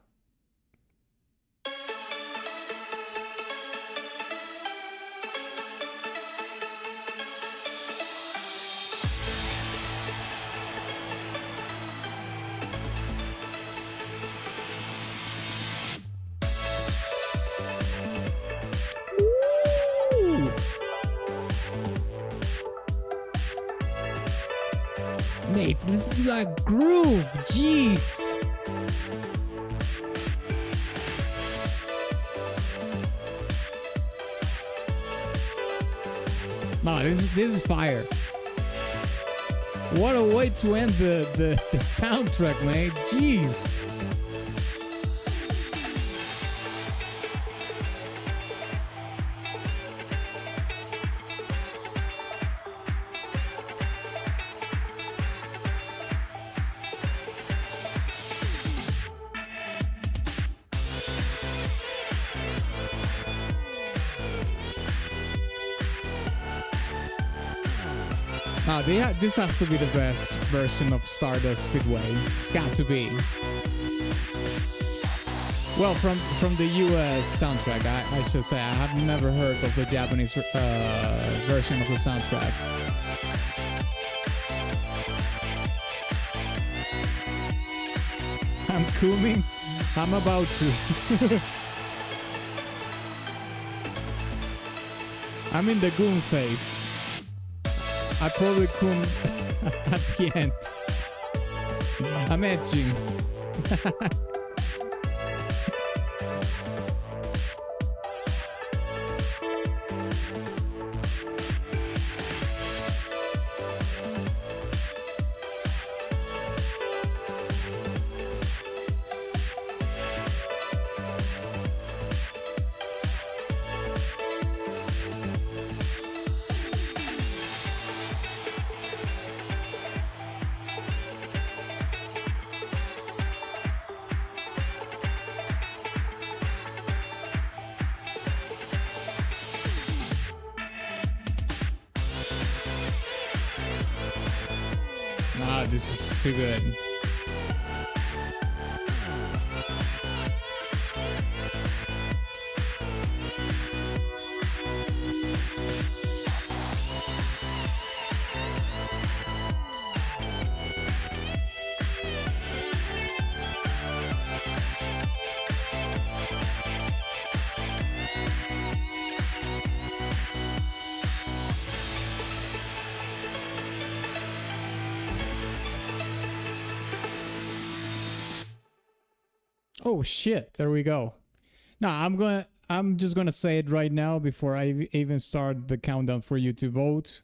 Mate, listen to that groove, jeez. No, this is fire. What a way to end the soundtrack, mate. Jeez. This has to be the best version of Stardust Speedway. It's got to be. Well, from the US soundtrack, I should say. I have never heard of the Japanese version of the soundtrack. I'm cooming. I'm about to. I'm in the goon phase. I probably come at the end. I'm edging. This is too good. Oh shit, there we go. Now I'm just gonna say it right now before I even start the countdown for you to vote.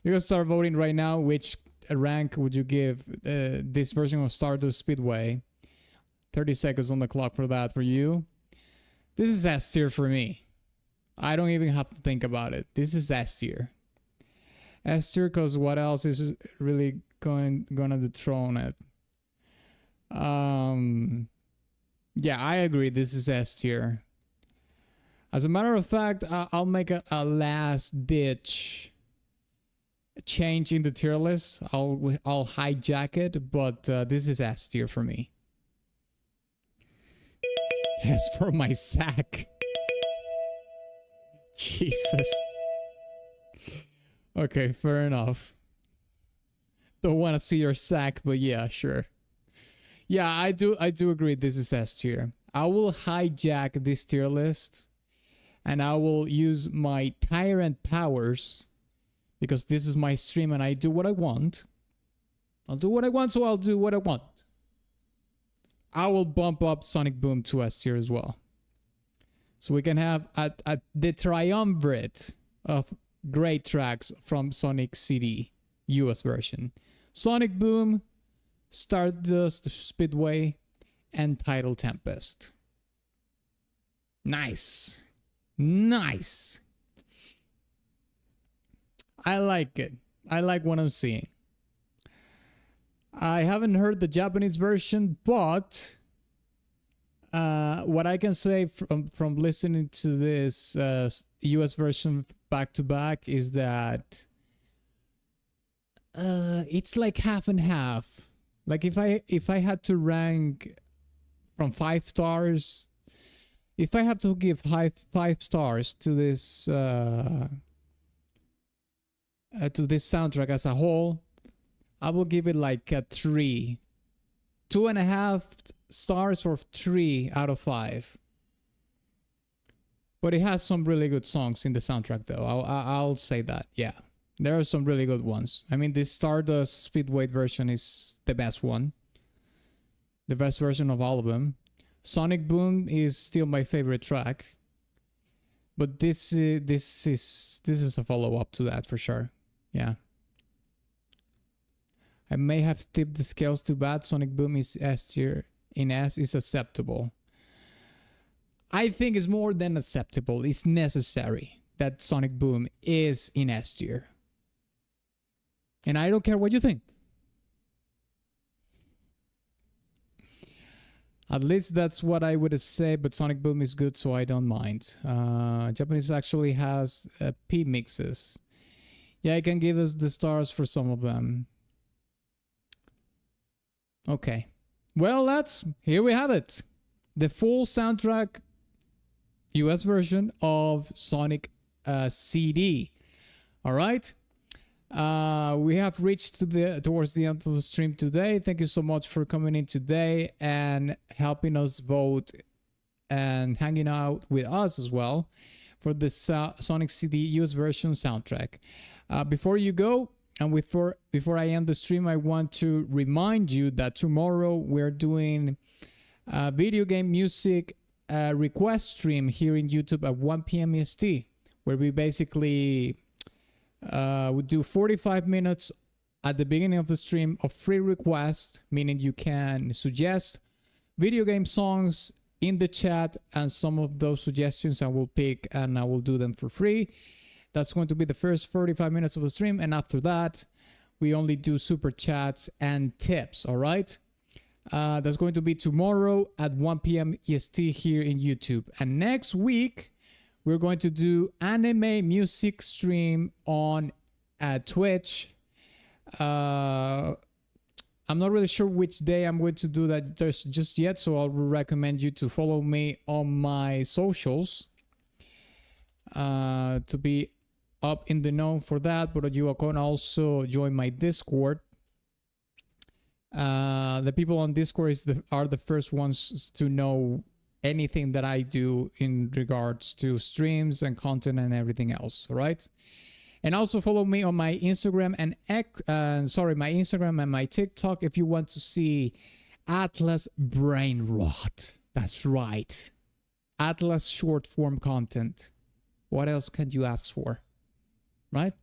You're gonna start voting right now. Which rank would you give this version of Stardust Speedway? 30 seconds on the clock for that for you. This is S tier for me. I don't even have to think about it. This is S tier. S tier because what else is really gonna dethrone it? Yeah, I agree. This is S tier. As a matter of fact, I'll make a last ditch change in the tier list. I'll hijack it, but this is S tier for me. As for my sack. Jesus. Okay, fair enough. Don't want to see your sack, but yeah, sure. Yeah, I do agree this is S tier. I will hijack this tier list and I will use my Tyrant powers because this is my stream and I do what I want. I'll do what I want, so I'll do what I want. I will bump up Sonic Boom to S tier as well. So we can have the triumvirate of great tracks from Sonic CD US version. Sonic Boom, Stardust, Speedway, and Tidal Tempest. Nice. Nice. I like it. I like what I'm seeing. I haven't heard the Japanese version, but what I can say from listening to this US version back to back is that it's like half and half. Like if I had to rank from 5 stars, if I have to give 5 stars to this soundtrack as a whole, I will give it like a 3, 2.5 stars or 3 out of 5. But it has some really good songs in the soundtrack, though. I'll say that. Yeah, there are some really good ones. I mean, this Stardust Speedway version is the best one, the best version of all of them. Sonic Boom is still my favorite track, but this is a follow up to that for sure. Yeah. I may have tipped the scales too bad. Sonic Boom is S tier. In S is acceptable. I think it's more than acceptable. It's necessary that Sonic Boom is in S tier. And I don't care what you think. At least that's what I would say, but Sonic Boom is good, so I don't mind. Japanese actually has P mixes. Yeah, I can give us the stars for some of them. Okay. Well, here we have it. The full soundtrack US version of Sonic CD. All right. We have reached towards the end of the stream today. Thank you so much for coming in today and helping us vote and hanging out with us as well for the Sonic CD US version soundtrack. Before you go, and before I end the stream, I want to remind you that tomorrow we're doing a video game music request stream here in YouTube at 1 p.m. EST, where we basically we do 45 minutes at the beginning of the stream of free request, meaning you can suggest video game songs in the chat, and some of those suggestions I will pick and I will do them for free. That's going to be the first 45 minutes of the stream, and after that we only do super chats and tips. All right, that's going to be tomorrow at 1 p.m. EST here in YouTube. And next week we're going to do anime music stream on Twitch. I'm not really sure which day I'm going to do that just yet, so I'll recommend you to follow me on my socials to be up in the know for that. But you can also join my Discord. The people on Discord are the first ones to know anything that I do in regards to streams and content and everything else, right? And also follow me on my Instagram and my Instagram and my TikTok if you want to see Atlas brain rot. That's right, Atlas short form content. What else can you ask for, right?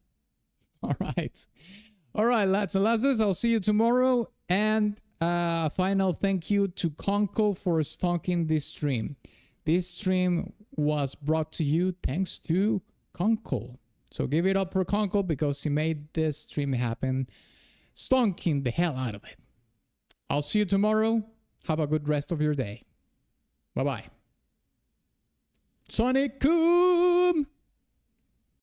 All right, lads and lasses, I'll see you tomorrow. And a final thank you to Conkel for stonking this stream. This stream was brought to you thanks to Conkel. So give it up for Conkel because he made this stream happen, stonking the hell out of it. I'll see you tomorrow. Have a good rest of your day. Bye-bye. Sonic Cool!